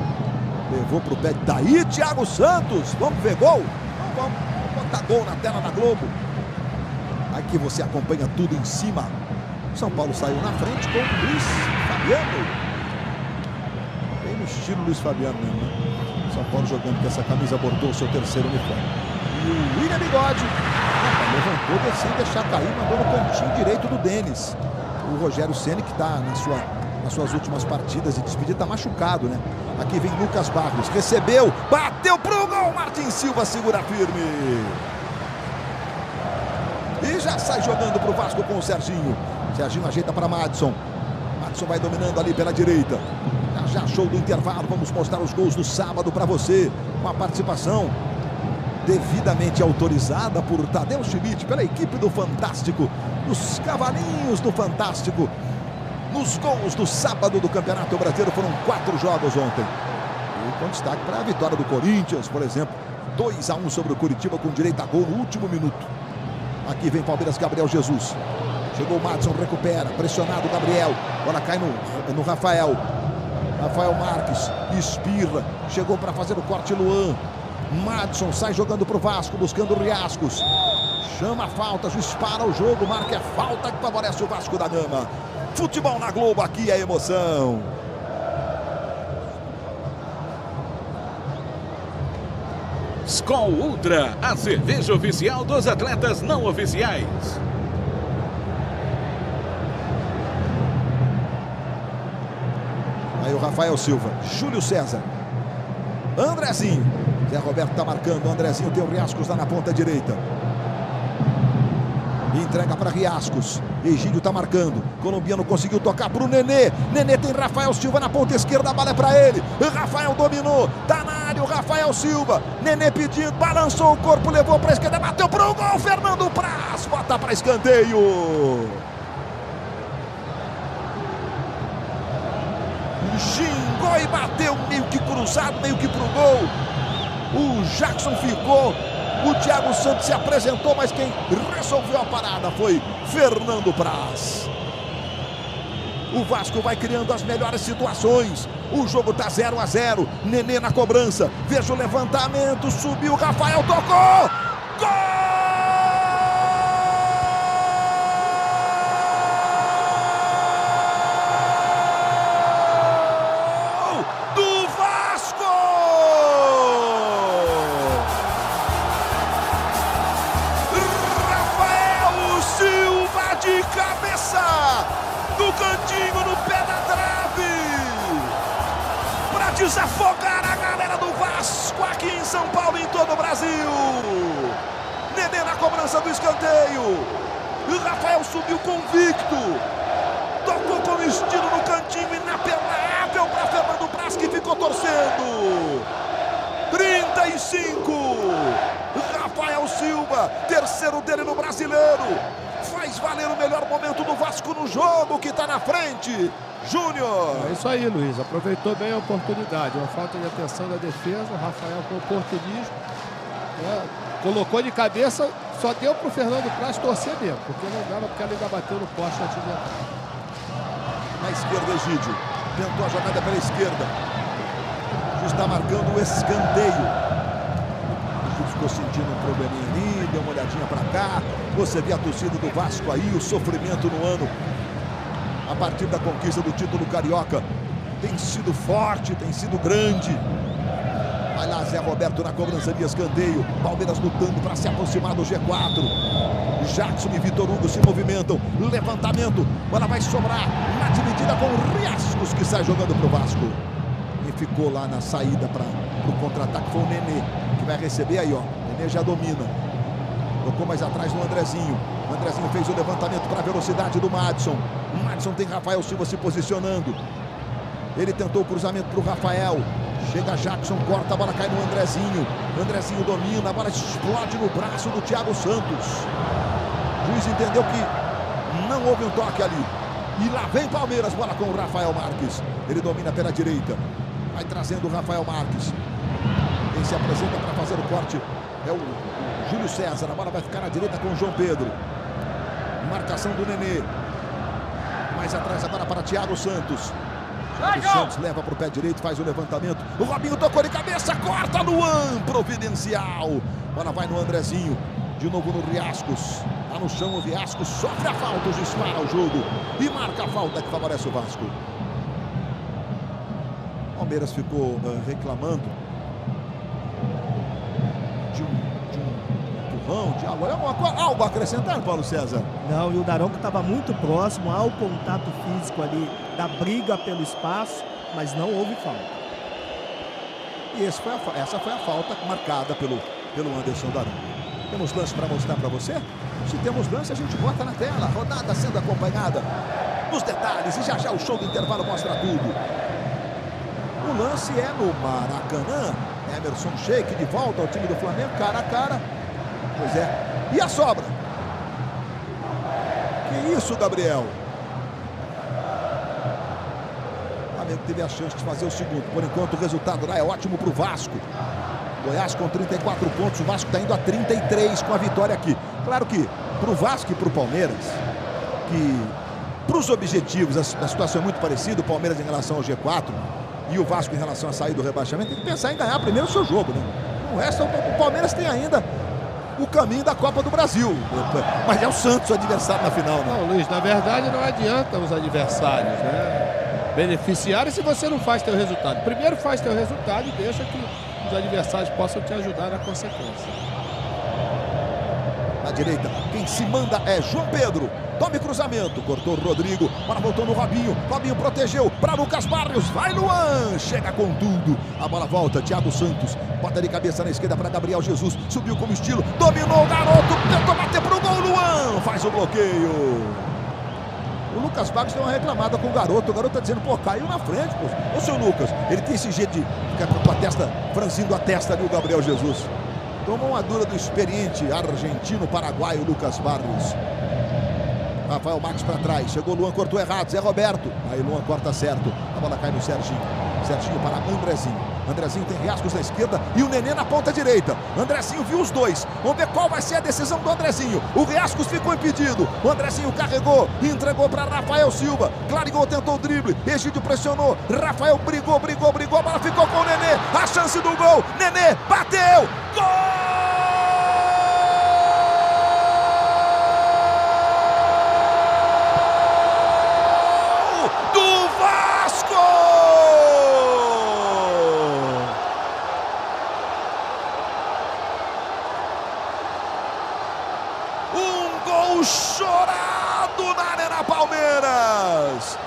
Levou para o pé. Daí, Thiago Santos. Vamos ver gol? Vamos botar gol na tela da Globo. Aqui você acompanha tudo em cima. São Paulo saiu na frente com o Luiz Fabiano. estilo Luiz Fabiano mesmo, né? São Paulo jogando com essa camisa bordô, seu terceiro uniforme. E o William Bigode levantou sem deixar cair, mandou no cantinho direito do Denis. O Rogério Ceni, que está nas suas últimas partidas de despedida, está machucado, né? Aqui vem Lucas Barros, recebeu, bateu pro gol, Martin Silva segura firme. E já sai jogando pro Vasco com o Serginho. Serginho ajeita para Madison. Madison vai dominando ali pela direita. Já show do intervalo, vamos mostrar os gols do sábado para você. Com a participação devidamente autorizada por Tadeu Schmidt, pela equipe do Fantástico, os cavalinhos do Fantástico. Nos gols do sábado do Campeonato Brasileiro, foram 4 jogos ontem. E com destaque para a vitória do Corinthians, por exemplo, 2-1 sobre o Curitiba com direito a gol no último minuto. Aqui vem Palmeiras, Gabriel Jesus. Chegou o Madison, recupera, pressionado o Gabriel. Agora cai no Rafael. Rafael Marques, espirra, chegou para fazer o corte Luan. Madison sai jogando para o Vasco, buscando o Riascos. Chama a falta, juiz para o jogo, marca a falta que favorece o Vasco da Gama. Futebol na Globo, aqui é emoção. Skol Ultra, a cerveja oficial dos atletas não oficiais. Aí o Rafael Silva, Júlio César, Andrezinho. Zé Roberto está marcando, o Andrezinho tem o Riascos lá na ponta direita. Entrega para Riascos. Egídio está marcando. Colombiano conseguiu tocar para o Nenê. Nenê tem Rafael Silva na ponta esquerda. A bola é para ele. Rafael dominou. Está na área o Rafael Silva. Nenê pedindo. Balançou o corpo. Levou para a esquerda. Bateu para o gol. Fernando Praz. Bota para escanteio. Xingou e bateu meio que cruzado. Meio que para o gol. O Jackson ficou. O Thiago Santos se apresentou, mas quem resolveu a parada foi Fernando Praz. O Vasco vai criando as melhores situações. O jogo tá 0-0. Nenê na cobrança. Veja o levantamento. Subiu. Rafael tocou. Gol! Do cantinho, no pé da trave, para desafogar a galera do Vasco aqui em São Paulo e em todo o Brasil. Nenê na cobrança do escanteio. O Rafael subiu convicto, tocou com estilo no cantinho, inapelável para Fernando Praz, que ficou torcendo. 35. Rafael Silva, terceiro dele no Brasileiro. Faz valer o melhor momento do Vasco no jogo que está na frente. Júnior. É isso aí, Luiz. Aproveitou bem a oportunidade. Uma falta de atenção da defesa. O Rafael com oportunismo. Colocou de cabeça. Só deu para o Fernando Praz torcer mesmo. Porque não dava, porque ela ainda bateu no poste antes de entrar. Na esquerda, Egídio. Tentou a jogada pela esquerda. Está marcando o escanteio. Ficou sentindo um probleminha ali, deu uma olhadinha para cá. Você vê a torcida do Vasco aí, o sofrimento no ano a partir da conquista do título carioca tem sido forte, tem sido grande. Vai lá Zé Roberto na cobrança de escanteio. Palmeiras lutando para se aproximar do G4. Jackson e Vitor Hugo se movimentam. Levantamento, bola vai sobrar na dividida com o Riascos, que sai jogando para o Vasco. E ficou lá na saída para o contra-ataque foi o Nenê, que vai receber aí, ó. O Nenê já domina. Tocou mais atrás no Andrezinho. O Andrezinho fez o levantamento para a velocidade do Madison. O Madison tem Rafael Silva se posicionando. Ele tentou o cruzamento para o Rafael. Chega Jackson, corta, a bola cai no Andrezinho. O Andrezinho domina, a bola explode no braço do Thiago Santos. O juiz entendeu que não houve um toque ali. E lá vem Palmeiras, bola com o Rafael Marques. Ele domina pela direita. Vai trazendo o Rafael Marques. Quem se apresenta para fazer o corte é o Júlio César. A bola vai ficar na direita com o João Pedro. Marcação do Nenê. Mais atrás agora para Thiago Santos. Thiago Santos leva para o pé direito, faz o levantamento. O Robinho tocou de cabeça, corta Luan. Providencial. Bola vai no Andrezinho. De novo no Riascos. Lá no chão o Riascos sofre a falta. O juiz para o jogo e marca a falta que favorece o Vasco. Palmeiras ficou reclamando de um empurrão, de algo a acrescentar, Paulo César? Não, e o Daronco estava muito próximo ao contato físico ali, da briga pelo espaço, mas não houve falta. E essa foi a falta marcada pelo Anderson Daronco. Temos lance para mostrar para você? Se temos lance, a gente bota na tela. Rodada sendo acompanhada nos detalhes. E já o show do intervalo mostra tudo. O lance é no Maracanã. Emerson Sheik de volta ao time do Flamengo, cara a cara. Pois é. E a sobra? Que isso, Gabriel? O Flamengo teve a chance de fazer o segundo. Por enquanto, o resultado lá é ótimo para o Vasco. Goiás com 34 pontos, o Vasco está indo a 33 com a vitória aqui. Claro que para o Vasco e para o Palmeiras, que para os objetivos a situação é muito parecida, o Palmeiras em relação ao G4 e o Vasco em relação a sair do rebaixamento, tem que pensar em ganhar primeiro o seu jogo, né? O resto, o Palmeiras tem ainda o caminho da Copa do Brasil, mas é o Santos o adversário na final, né? Não, Luiz, na verdade não adianta os adversários, né, beneficiarem se você não faz teu resultado. Primeiro faz teu resultado e deixa que os adversários possam te ajudar na consequência. Na direita, quem se manda é João Pedro. Tome cruzamento, cortou o Rodrigo, bola voltou no Robinho, Robinho protegeu para Lucas Barrios, vai Luan, chega com tudo, a bola volta, Thiago Santos, bota de cabeça na esquerda para Gabriel Jesus, subiu como estilo, dominou o garoto, tentou bater pro gol, Luan, faz o bloqueio. O Lucas Barrios deu uma reclamada com o garoto tá dizendo, pô, caiu na frente, pô. Ô, seu Lucas, ele tem esse jeito de ficar com a testa, franzindo a testa ali, o Gabriel Jesus. Tomou uma dura do experiente argentino-paraguaio Lucas Barrios. Rafael Marques para trás, chegou Luan, cortou errado, Zé Roberto. Aí Luan corta certo, a bola cai no Serginho. Serginho para Andrezinho. Andrezinho tem Riascos na esquerda e o Nenê na ponta direita. Andrezinho viu os dois. Vamos ver qual vai ser a decisão do Andrezinho. O Riascos ficou impedido. O Andrezinho carregou, entregou para Rafael Silva. Clarigol tentou o drible, Egídio pressionou. Rafael brigou, a bola ficou com o Nenê. A chance do gol, Nenê bateu. Gol! Chorado na Arena Palmeiras.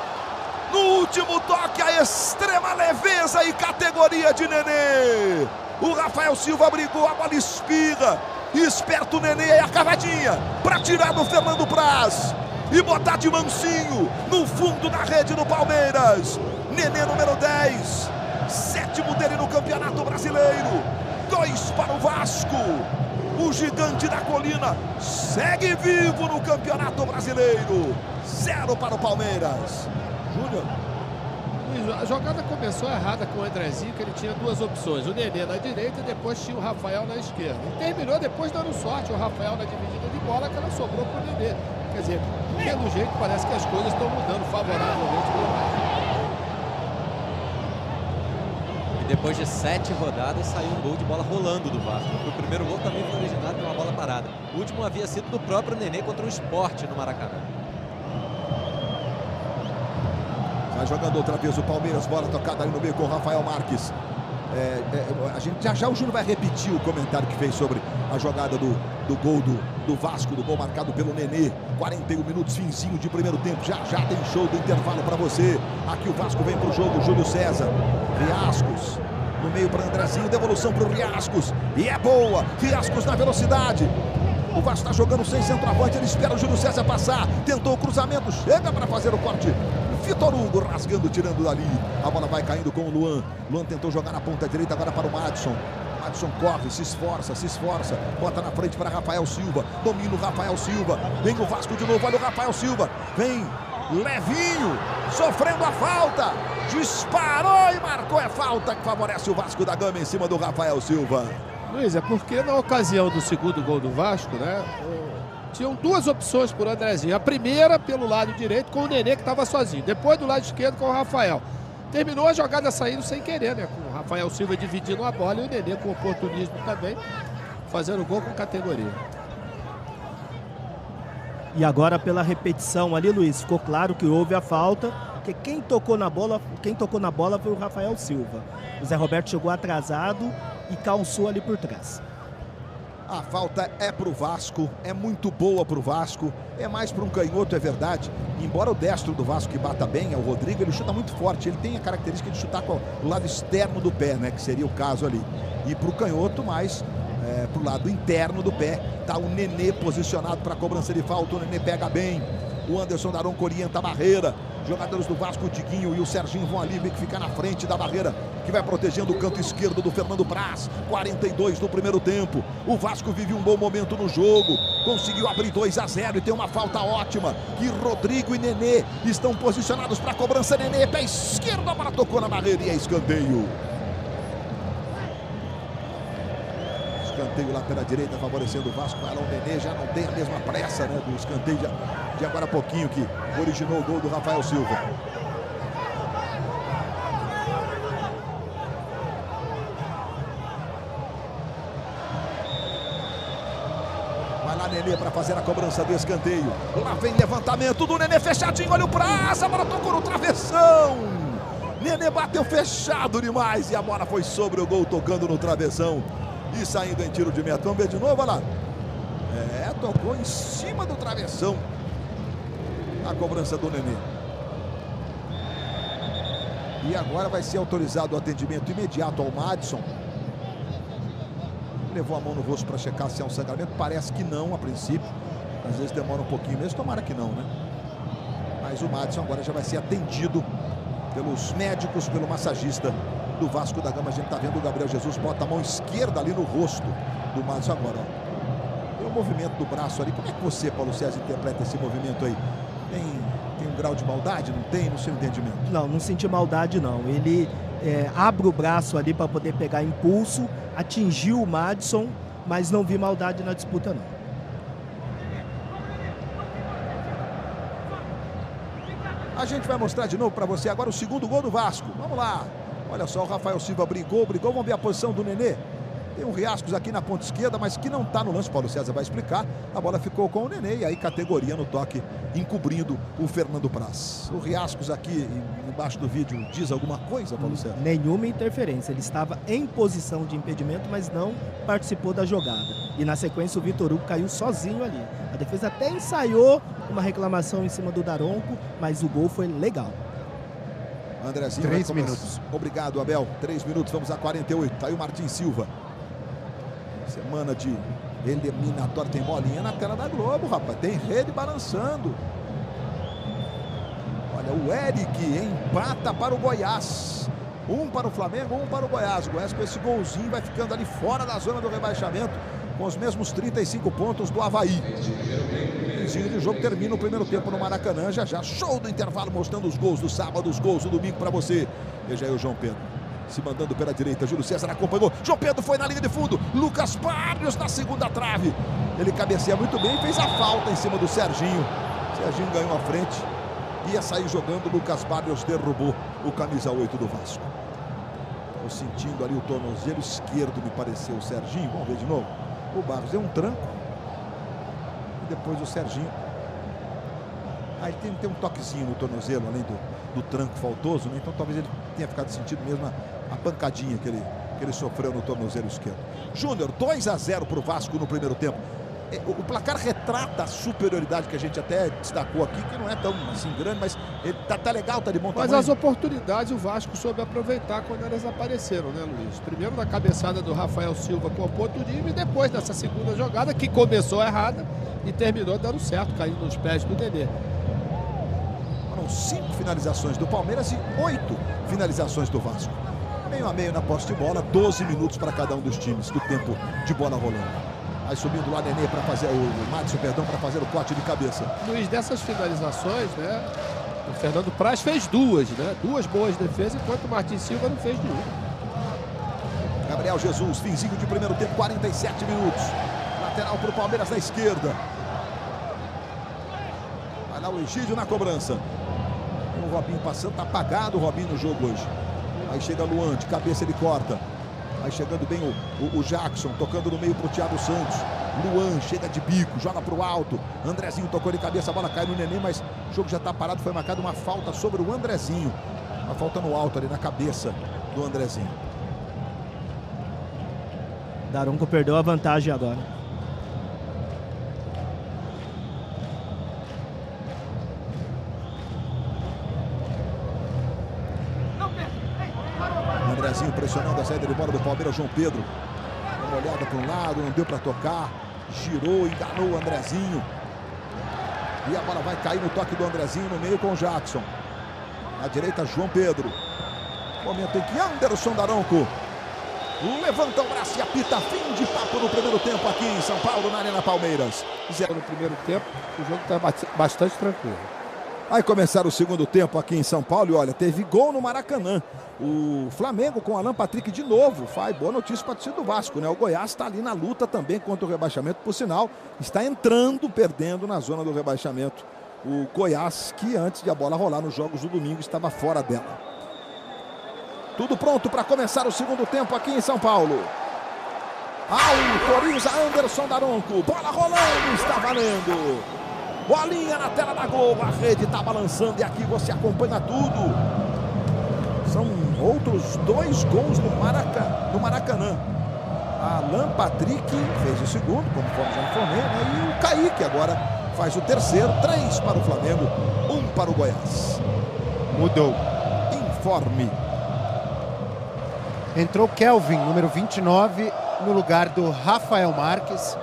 No último toque, a extrema leveza e categoria de Nenê. O Rafael Silva brigou, a bola espirra. Esperto o Nenê, a cavadinha para tirar do Fernando Praz e botar de mansinho no fundo da rede do Palmeiras. Nenê número 10, sétimo dele no Campeonato Brasileiro. 2 para o Vasco. O gigante da colina segue vivo no Campeonato Brasileiro. 0 para o Palmeiras. Júnior. A jogada começou errada com o Andrezinho, que ele tinha duas opções. O Nenê na direita e depois tinha o Rafael na esquerda. E terminou depois dando sorte o Rafael na dividida de bola, que ela sobrou para o Nenê. Quer dizer, pelo jeito parece que as coisas estão mudando favoravelmente para o Vasco. Depois de 7 rodadas, saiu um gol de bola rolando do Vasco. O primeiro gol também foi originado de uma bola parada. O último havia sido do próprio Nenê contra o Sport no Maracanã. Vai jogando outra vez o Palmeiras, bola tocada ali no meio com o Rafael Marques. A gente já o Júnior vai repetir o comentário que fez sobre a jogada do gol do Vasco, do gol marcado pelo Nenê. 41 minutos, finzinho de primeiro tempo. Já tem show do intervalo para você. Aqui o Vasco vem pro jogo, Júlio César. Riascos no meio para Andrezinho, devolução para o Riascos. E é boa, Riascos na velocidade. O Vasco está jogando sem centroavante, ele espera o Júlio César passar. Tentou o cruzamento, chega para fazer o corte. Vitor Hugo rasgando, tirando dali. A bola vai caindo com o Luan. Luan tentou jogar na ponta direita agora para o Madison. Madison corre, se esforça. Bota na frente para Rafael Silva. Domina o Rafael Silva. Vem o Vasco de novo, olha o Rafael Silva. Vem levinho, sofrendo a falta. Disparou e marcou a falta que favorece o Vasco da Gama em cima do Rafael Silva. Luiz, é porque na ocasião do segundo gol do Vasco, né, tinham duas opções por Andrezinho. A primeira pelo lado direito com o Nenê, que estava sozinho. Depois do lado esquerdo com o Rafael. Terminou a jogada saindo sem querer, né? Com o Rafael Silva dividindo a bola e o Nenê com oportunismo também, fazendo gol com categoria. E agora pela repetição ali, Luiz, ficou claro que houve a falta Porque quem tocou na bola foi o Rafael Silva. O Zé Roberto chegou atrasado e calçou ali por trás. A falta é pro Vasco, é muito boa pro Vasco, é mais para um canhoto, é verdade. Embora o destro do Vasco que bata bem, é o Rodrigo, ele chuta muito forte, ele tem a característica de chutar com o lado externo do pé, né, que seria o caso ali. E pro canhoto, mais pro lado interno do pé, tá o Nenê posicionado para cobrança de falta, o Nenê pega bem. O Anderson Daronco orienta a barreira. Jogadores do Vasco, o Diguinho e o Serginho vão ali, que fica na frente da barreira, que vai protegendo o canto esquerdo do Fernando Praz. 42 do primeiro tempo. O Vasco vive um bom momento no jogo. Conseguiu abrir 2-0 e tem uma falta ótima. Que Rodrigo e Nenê estão posicionados para a cobrança. Nenê, pé esquerdo, a bola tocou na barreira e é escanteio. Escanteio lá pela direita, favorecendo o Vasco. Vai lá, o Nenê já não tem a mesma pressa, né, do escanteio de agora há pouquinho, que originou o gol do Rafael Silva. Vai lá, Nenê, para fazer a cobrança do escanteio. Lá vem levantamento do Nenê, fechadinho, olha o Praz, a bola tocou no travessão. Nenê bateu fechado demais e a bola foi sobre o gol, tocando no travessão e saindo em tiro de meta. Vamos ver de novo, olha lá. Tocou em cima do travessão a cobrança do Nenê. E agora vai ser autorizado o atendimento imediato ao Madison. Levou a mão no rosto para checar se é um sangramento. Parece que não, a princípio. Às vezes demora um pouquinho mesmo, tomara que não, né? Mas o Madison agora já vai ser atendido pelos médicos, pelo massagista do Vasco da Gama. A gente tá vendo o Gabriel Jesus, bota a mão esquerda ali no rosto do Madison agora, ó. Tem o movimento do braço ali. Como é que você, Paulo César, interpreta esse movimento aí? Tem um grau de maldade? Não tem, no seu entendimento? Não senti maldade, não. Ele abre o braço ali para poder pegar impulso, atingiu o Madison, mas não vi maldade na disputa, não. A gente vai mostrar de novo para você agora o segundo gol do Vasco. Vamos lá. Olha só, o Rafael Silva brigou. Vamos ver a posição do Nenê. Tem um Riascos aqui na ponta esquerda, mas que não está no lance. Paulo César vai explicar. A bola ficou com o Nenê e aí categoria no toque, encobrindo o Fernando Praz. O Riascos aqui embaixo do vídeo diz alguma coisa, Paulo César? Nenhuma interferência. Ele estava em posição de impedimento, mas não participou da jogada. E na sequência o Vitor Hugo caiu sozinho ali. A defesa até ensaiou uma reclamação em cima do Daronco, mas o gol foi legal. Andrezinho, 3 minutos. Obrigado, Abel. 3 minutos, vamos a 48. Tá aí o Martins Silva. Semana de eliminatória. Tem bolinha na tela da Globo, rapaz. Tem rede balançando. Olha, o Eric empata para o Goiás. Um para o Flamengo, um para o Goiás. O Goiás com esse golzinho vai ficando ali fora da zona do rebaixamento, com os mesmos 35 pontos do Avaí. O jogo termina o primeiro tempo no Maracanã. Já show do intervalo, mostrando os gols do sábado, os gols do domingo para você. Veja aí o João Pedro se mandando pela direita. Júlio César acompanhou. João Pedro foi na linha de fundo. Lucas Barrios na segunda trave. Ele cabeceia muito bem e fez a falta em cima do Serginho. Serginho ganhou a frente. Ia sair jogando. Lucas Barrios derrubou o camisa 8 do Vasco. Estou sentindo ali o tornozelo esquerdo, me pareceu, o Serginho. Vamos ver de novo. O Barrios deu um tranco. E depois o Serginho. Aí tem um toquezinho no tornozelo, além do tranco faltoso, né? Então talvez ele tenha ficado sentindo mesmo a pancadinha que ele sofreu no tornozelo esquerdo. Júnior, 2-0 para o Vasco no primeiro tempo. O placar retrata a superioridade que a gente até destacou aqui, que não é tão assim grande, mas ele tá legal, tá de bom tamanho. Mas as oportunidades o Vasco soube aproveitar quando elas apareceram, né, Luiz? Primeiro na cabeçada do Rafael Silva com o oportunismo e depois dessa segunda jogada que começou errada e terminou dando certo, caindo nos pés do Nenê. Foram 5 finalizações do Palmeiras e 8 finalizações do Vasco. Meio a meio na posse de bola, 12 minutos para cada um dos times do tempo de bola rolando. Aí subindo lá Nenê para fazer o Madison, perdão, para fazer o corte de cabeça. Luiz, dessas finalizações, né? O Fernando Praz fez duas, né? Duas boas defesas, enquanto o Martins Silva não fez nenhuma. Gabriel Jesus, finzinho de primeiro tempo, 47 minutos. Lateral para o Palmeiras na esquerda. Vai lá o Egídio na cobrança. O Robinho passando, tá apagado o Robinho no jogo hoje. Aí chega o Luan, de cabeça ele corta. Aí chegando bem o Jackson, tocando no meio para o Thiago Santos. Luan chega de bico, joga pro alto. Andrezinho tocou de cabeça, a bola cai no Nenê, mas o jogo já tá parado. Foi marcada uma falta sobre o Andrezinho. Uma falta no alto ali na cabeça do Andrezinho. Daronco perdeu a vantagem agora. Andrezinho pressionando a saída de bola do Palmeiras. João Pedro, uma olhada para um lado, não deu para tocar, girou, enganou o Andrezinho, e a bola vai cair no toque do Andrezinho no meio com o Jackson. Na direita, João Pedro. Momento em que Anderson Daronco levanta o braço e apita. Fim de papo no primeiro tempo aqui em São Paulo, na Arena Palmeiras. No primeiro tempo, o jogo está bastante tranquilo. Vai começar o segundo tempo aqui em São Paulo e olha, teve gol no Maracanã. O Flamengo com Alan Patrick de novo. Faz boa notícia para o torcida do Vasco, né? O Goiás está ali na luta também contra o rebaixamento. Por sinal, está entrando, perdendo na zona do rebaixamento. O Goiás, que antes de a bola rolar nos jogos do domingo, estava fora dela. Tudo pronto para começar o segundo tempo aqui em São Paulo. Autoriza Anderson Daronco. Bola rolando, está valendo. Bolinha na tela da Globo, a rede está balançando e aqui você acompanha tudo. São outros 2 gols no Maracanã. Alan Patrick fez o segundo, como fomos já informei, né? E o Kaique agora faz o terceiro. 3 para o Flamengo, 1 para o Goiás. Mudou. Informe. Entrou Kelvin, número 29, no lugar do Rafael Marques.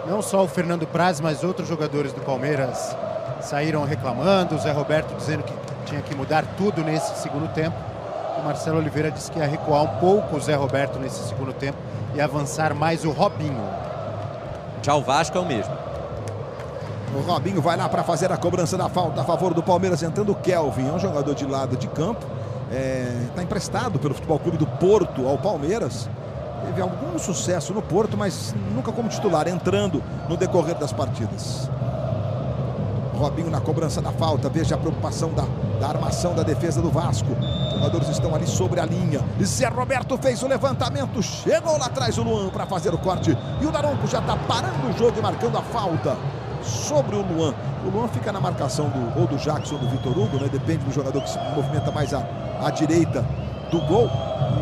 Não só o Fernando Praz, mas outros jogadores do Palmeiras saíram reclamando. O Zé Roberto dizendo que tinha que mudar tudo nesse segundo tempo. O Marcelo Oliveira disse que ia recuar um pouco o Zé Roberto nesse segundo tempo e avançar mais o Robinho. Já o Vasco é o mesmo. O Robinho vai lá para fazer a cobrança da falta a favor do Palmeiras, entrando o Kelvin. É um jogador de lado de campo. Está emprestado pelo Futebol Clube do Porto ao Palmeiras. Teve algum sucesso no Porto, mas nunca como titular, entrando no decorrer das partidas. Robinho na cobrança da falta. Veja a preocupação da armação da defesa do Vasco. Os jogadores estão ali sobre a linha. Zé Roberto fez o levantamento. Chegou lá atrás o Luan para fazer o corte. E o Daronco já está parando o jogo e marcando a falta sobre o Luan. O Luan fica na marcação ou do Jackson ou do Vitor Hugo, né? Depende do jogador que se movimenta mais à direita do gol.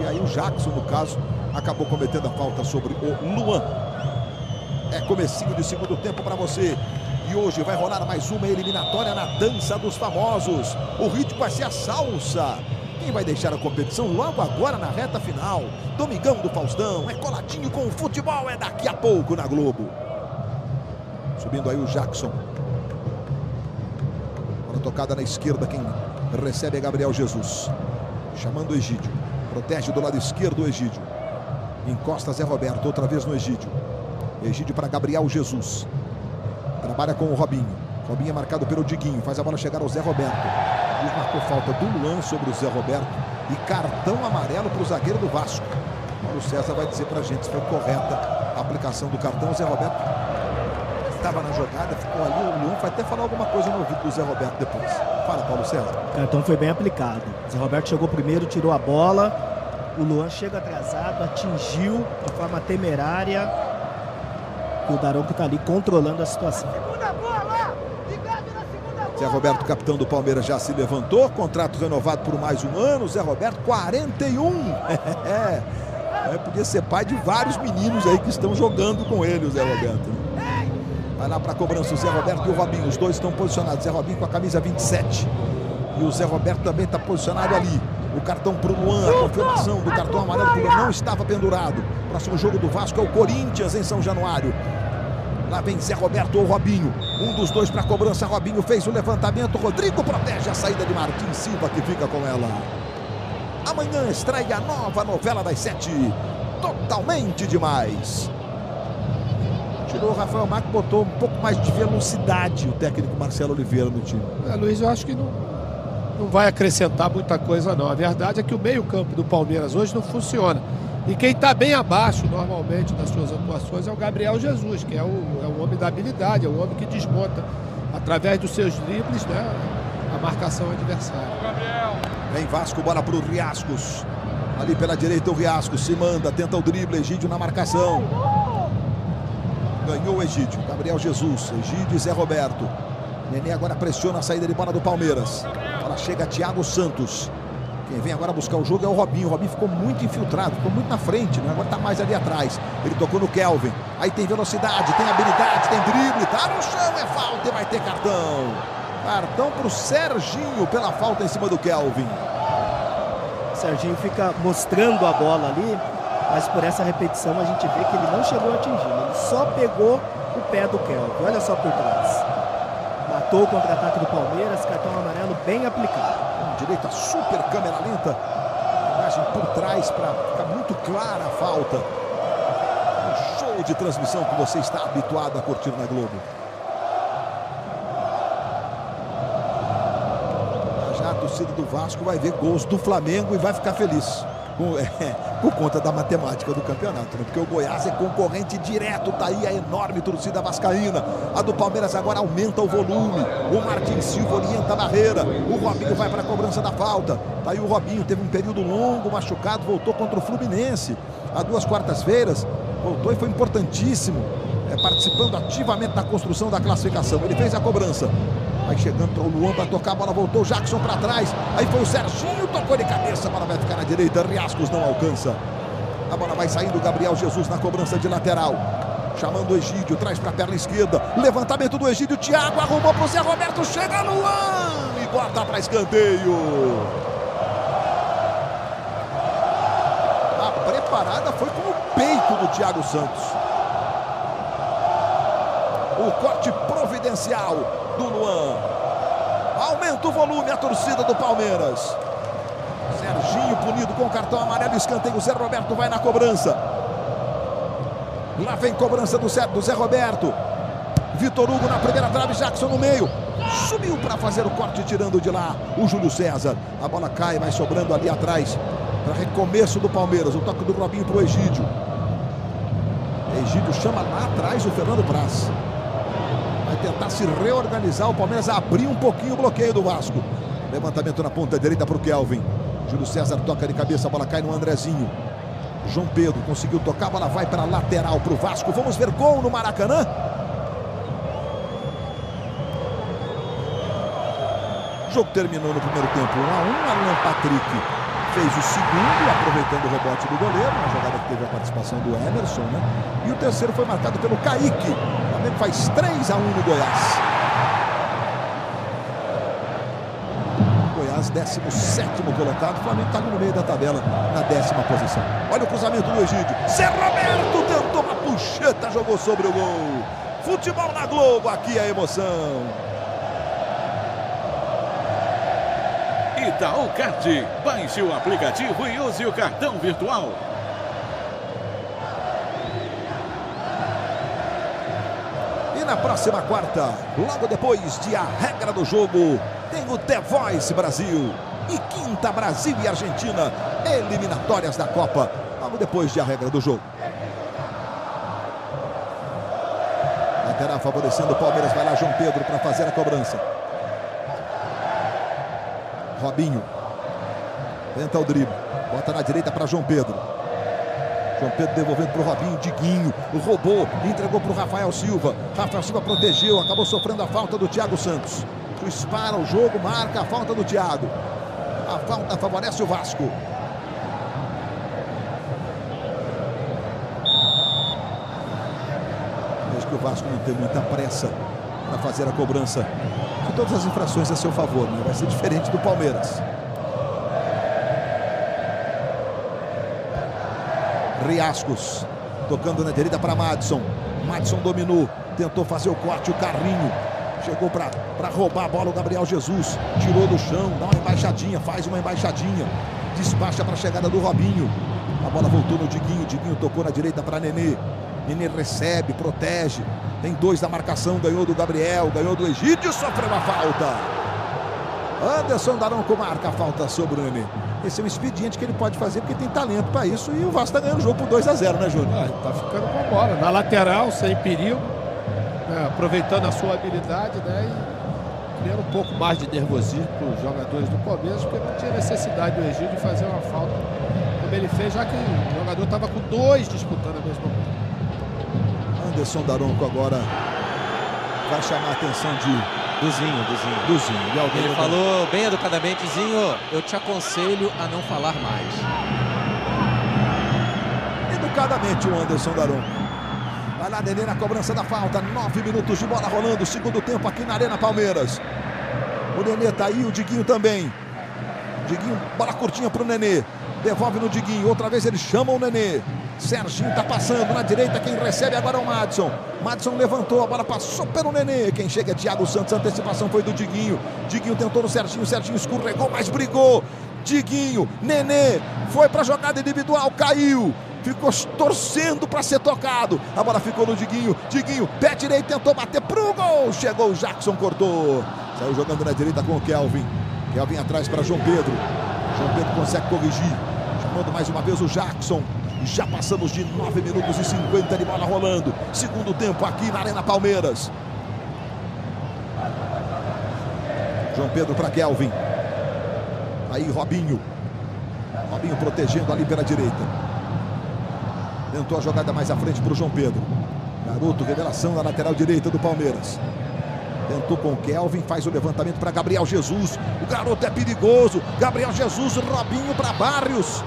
E aí o Jackson, no caso, acabou cometendo a falta sobre o Luan. É comecinho de segundo tempo para você. E hoje vai rolar mais uma eliminatória na dança dos famosos. O ritmo vai ser a salsa. Quem vai deixar a competição logo agora na reta final? Domingão do Faustão. É coladinho com o futebol. É daqui a pouco na Globo. Subindo aí o Jackson. Bola tocada na esquerda. Quem recebe é Gabriel Jesus. Chamando o Egídio. Protege do lado esquerdo o Egídio. Encosta Zé Roberto, outra vez no Egídio. Egídio para Gabriel Jesus. Trabalha com o Robinho. Robinho é marcado pelo Diguinho. Faz a bola chegar ao Zé Roberto. Ele marcou falta do Luan sobre o Zé Roberto. E cartão amarelo para o zagueiro do Vasco. Paulo César vai dizer para a gente se foi correta a aplicação do cartão. O Zé Roberto estava na jogada, ficou ali. O Luan vai até falar alguma coisa no ouvido do Zé Roberto depois. Fala, Paulo César. O cartão foi bem aplicado. O Zé Roberto chegou primeiro, tirou a bola. O Luan chega atrasado, atingiu de forma temerária. E o Daronco está ali controlando a situação. Zé Roberto, capitão do Palmeiras, já se levantou. Contrato renovado por mais um ano. Zé Roberto, 41. Podia ser pai de vários meninos aí que estão jogando com ele, o Zé Roberto. Vai lá para a cobrança o Zé Roberto e o Robinho. Os dois estão posicionados. Zé Robinho com a camisa 27. E o Zé Roberto também está posicionado ali. O cartão para o Luan, a confirmação do cartão amarelo para o Luan não estava pendurado. Próximo jogo do Vasco é o Corinthians em São Januário. Lá vem Zé Roberto ou Robinho. Um dos dois para a cobrança. Robinho fez o levantamento. Rodrigo protege a saída de Martins Silva, que fica com ela. Amanhã estreia a nova novela das 7. Totalmente demais. Tirou o Rafael Marques, botou um pouco mais de velocidade o técnico Marcelo Oliveira no time. Luiz, eu acho que não vai acrescentar muita coisa não. A verdade é que o meio-campo do Palmeiras hoje não funciona. E quem está bem abaixo normalmente das suas atuações é o Gabriel Jesus, que é o homem da habilidade, é o homem que desmonta através dos seus dribles, né, a marcação adversária. Vem Vasco, bola para o Riascos. Ali pela direita o Riascos se manda, tenta o drible, Egídio na marcação. Ganhou o Egídio. Gabriel Jesus. Egídio e Zé Roberto. Nenê agora pressiona a saída de bola do Palmeiras. Ela chega Thiago Santos. Quem vem agora buscar o jogo é o Robinho. O Robinho ficou muito infiltrado, ficou muito na frente, né? Agora tá mais ali atrás. Ele tocou no Kelvin. Aí tem velocidade, tem habilidade, tem drible. Tá no chão, é falta e vai ter cartão. Cartão pro Serginho pela falta em cima do Kelvin. O Serginho fica mostrando a bola ali, mas por essa repetição a gente vê que ele não chegou a atingir. Ele só pegou o pé do Kelvin. Olha só por trás. Matou o contra-ataque do Palmeiras, cartão amarelo bem aplicado. Direita, super câmera lenta. Imagem por trás para ficar muito clara a falta. Um show de transmissão que você está habituado a curtir na Globo. Já a torcida do Vasco vai ver gols do Flamengo e vai ficar feliz. Por conta da matemática do campeonato, né? Porque o Goiás é concorrente direto, tá aí a enorme torcida vascaína. A do Palmeiras agora aumenta o volume. O Martins Silva orienta a barreira. O Robinho vai para a cobrança da falta. Tá aí o Robinho, teve um período longo, machucado, voltou contra o Fluminense. Há 2 quartas-feiras, voltou e foi importantíssimo, participando ativamente da construção da classificação. Ele fez a cobrança. Vai chegando para o Luan para tocar, a bola voltou, Jackson para trás, aí foi o Serginho, tocou de cabeça, a bola vai ficar na direita, Riascos não alcança. A bola vai saindo, Gabriel Jesus na cobrança de lateral, chamando o Egídio, traz para a perna esquerda, levantamento do Egídio, Thiago arrumou para o Zé Roberto, chega Luan e bota para escanteio. A preparada foi com o peito do Thiago Santos. O corte providencial do Luan. Aumenta o volume a torcida do Palmeiras. Serginho punido com cartão amarelo, escanteio. O Zé Roberto vai na cobrança. Lá vem cobrança do Zé Roberto. Vitor Hugo na primeira trave, Jackson no meio. Subiu para fazer o corte, tirando de lá o Júlio César. A bola cai, vai sobrando ali atrás. Para recomeço do Palmeiras. O toque do Robinho para o Egídio. Egídio chama lá atrás o Fernando Praz. Vai tentar se reorganizar, o Palmeiras abrir um pouquinho o bloqueio do Vasco. Levantamento na ponta direita para o Kelvin. Júlio César toca de cabeça, a bola cai no Andrezinho. João Pedro conseguiu tocar, a bola vai para a lateral para o Vasco. Vamos ver gol no Maracanã. O jogo terminou no primeiro tempo 1-1. Alan Patrick fez o segundo, aproveitando o rebote do goleiro, uma jogada que teve a participação do Emerson, né? E o terceiro foi marcado pelo Kaique. O Flamengo faz 3-1 no Goiás. Goiás, 17º colocado. O Flamengo está no meio da tabela, na 10ª posição. Olha o cruzamento do Egídio. Zé Roberto tentou uma puxeta, jogou sobre o gol. Futebol na Globo, aqui a emoção. Itaúcard, baixe o aplicativo e use o cartão virtual. E na próxima quarta, logo depois de A Regra do Jogo, tem o The Voice Brasil. E quinta, Brasil e Argentina, eliminatórias da Copa, logo depois de A Regra do Jogo. Lateral favorecendo o Palmeiras, vai lá João Pedro para fazer a cobrança. Robinho tenta o drible, bota na direita para João Pedro. João Pedro devolvendo para o Robinho. Diguinho roubou, entregou para o Rafael Silva. Rafael Silva protegeu, acabou sofrendo a falta do Thiago Santos. O juiz para o jogo, marca a falta do Thiago. A falta favorece o Vasco. Vejo que o Vasco não tem muita pressa para fazer a cobrança de todas as infrações a seu favor, né? Vai ser diferente do Palmeiras. Riascos tocando na direita para Madison. Madison dominou, tentou fazer o corte, o Carrinho chegou para roubar a bola. O Gabriel Jesus tirou do chão, dá uma embaixadinha, faz uma embaixadinha, despacha para a chegada do Robinho. A bola voltou no Diguinho, Diguinho tocou na direita para Nenê. Nenê recebe, protege. Tem 2 da marcação, ganhou do Gabriel, ganhou do Egídio, sofreu a falta. Anderson Daronco marca a falta sobre o Nenê. Esse é um expediente que ele pode fazer porque tem talento para isso. E o Vasco está ganhando o jogo por 2-0, né, Júnior? Está ficando com a bola na lateral, sem perigo, né, aproveitando a sua habilidade, né, e criando um pouco mais de nervosismo para os jogadores do Palmeiras, porque não tinha necessidade do Egídio de fazer uma falta como ele fez, já que o jogador estava com 2 disputando a mesma bola. Anderson Daronco agora vai chamar a atenção do Zinho. Zinho. Ele falou bem educadamente: Zinho, eu te aconselho a não falar mais. Educadamente o Anderson Daronco. Vai lá, Nenê na cobrança da falta. 9 minutos de bola rolando. Segundo tempo aqui na Arena Palmeiras. O Nenê tá aí, o Diguinho também. Diguinho, bola curtinha pro Nenê. Devolve no Diguinho. Outra vez ele chama o Nenê. Serginho tá passando na direita. Quem recebe agora é o Madison. Madison levantou, a bola passou pelo Nenê. Quem chega é Thiago Santos. A antecipação foi do Diguinho. Diguinho tentou no Serginho. Serginho escorregou, mas brigou. Diguinho, Nenê. Foi pra jogada individual, caiu. Ficou torcendo para ser tocado. A bola ficou no Diguinho. Diguinho, pé direito, tentou bater pro gol. Chegou o Jackson, cortou. Saiu jogando na direita com o Kelvin. Kelvin atrás para João Pedro. João Pedro consegue corrigir. Chamando mais uma vez o Jackson. Já passamos de 9 minutos e 50 de bola rolando. Segundo tempo aqui na Arena Palmeiras. João Pedro para Kelvin. Aí Robinho. Robinho protegendo ali pela direita. Tentou a jogada mais à frente para o João Pedro. Garoto, revelação na lateral direita do Palmeiras. Tentou com o Kelvin, faz o levantamento para Gabriel Jesus. O garoto é perigoso. Gabriel Jesus, Robinho para Barrios.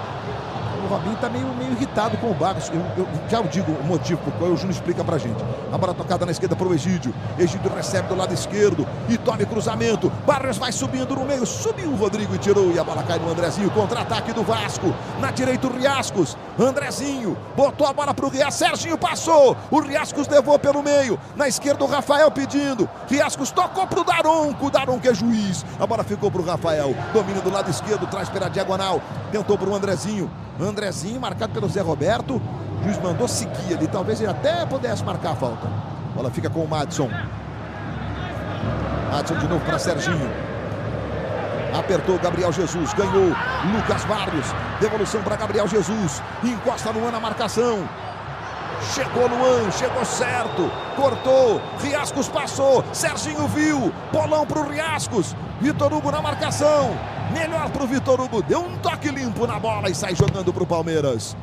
O Robinho está meio irritado com o Barrios. Eu já digo o motivo por qual o Júnior explica pra gente. A bola tocada na esquerda para o Egídio. Egídio recebe do lado esquerdo e tome cruzamento. Barrios vai subindo no meio. Subiu o Rodrigo e tirou. E a bola cai no Andrezinho. Contra-ataque do Vasco. Na direita o Riascos. Andrezinho botou a bola pro Riascos. Serginho passou. O Riascos levou pelo meio. Na esquerda o Rafael pedindo. Riascos tocou pro Daronco. O Daronco é juiz. A bola ficou pro Rafael. Domina do lado esquerdo. Traz pela diagonal. Tentou pro Andrezinho. Andrezinho marcado pelo Zé Roberto. O juiz mandou seguir ali. Talvez ele até pudesse marcar a falta. A bola fica com o Madison. Madison de novo para Serginho. Apertou Gabriel Jesus. Ganhou Lucas Barrios. Devolução para Gabriel Jesus. Encosta Luan na marcação. Chegou Luan. Chegou certo. Cortou. Riascos passou. Serginho viu. Bolão para o Riascos. Vitor Hugo na marcação. Melhor para o Vitor Hugo. Deu um toque limpo na bola e sai jogando para o Palmeiras.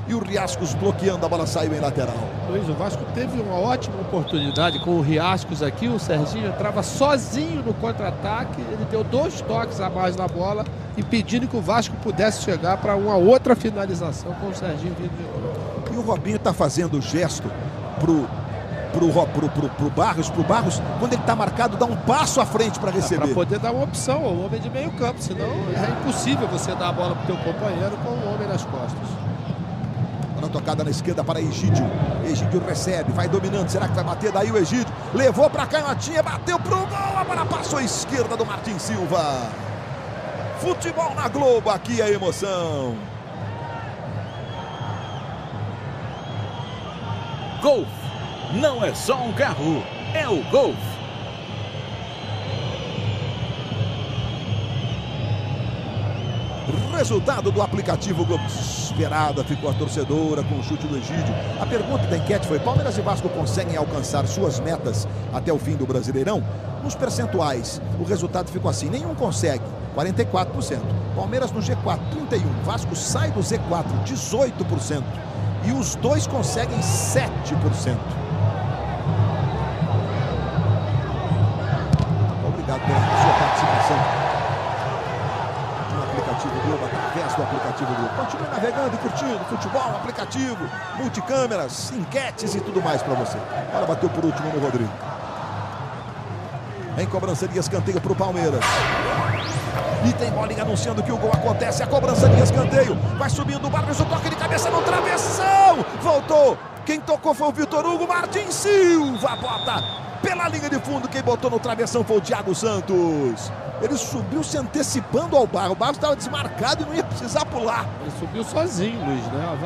E o Riascos bloqueando, a bola saiu em lateral. Luiz, o Vasco teve uma ótima oportunidade com o Riascos aqui. O Serginho entrava sozinho no contra-ataque. Ele deu 2 toques a mais na bola, impedindo que o Vasco pudesse chegar para uma outra finalização com o Serginho vindo de novo. E o Robinho está fazendo o gesto pro Barrios, quando ele está marcado, dá um passo à frente para receber. Para poder dar uma opção ao homem de meio campo, senão é impossível você dar a bola para o teu companheiro com o homem nas costas. Bola tocada na esquerda para Egídio. Egídio recebe, vai dominando, será que vai bater? Daí o Egídio, levou para a canhotinha, bateu pro gol, a bola passou à esquerda do Martin Silva. Futebol na Globo, aqui a emoção. Golf não é só um carro, é o Golf. Resultado do aplicativo Globo. Desesperada ficou a torcedora com o chute do Egídio. A pergunta da enquete foi: Palmeiras e Vasco conseguem alcançar suas metas até o fim do Brasileirão? Nos percentuais, o resultado ficou assim: nenhum consegue, 44%. Palmeiras no G4, 31%. Vasco sai do Z4, 18%. E os dois conseguem 7%. Obrigado pela sua participação no aplicativo Globo, através do aplicativo Globo. Continue navegando e curtindo futebol, aplicativo, multicâmeras, enquetes e tudo mais para você. Agora bateu por último no Rodrigo. Em cobrança de escanteio para o Palmeiras. E tem bolinha anunciando que o gol acontece. A cobrança de escanteio. Vai subindo o Barrios, o toque de cabeça no travessão. Voltou. Quem tocou foi o Vitor Hugo. Martin Silva bota pela linha de fundo. Quem botou no travessão foi o Thiago Santos. Ele subiu se antecipando ao Barros. O Barros estava desmarcado e não ia precisar pular. Ele subiu sozinho, Luiz, né?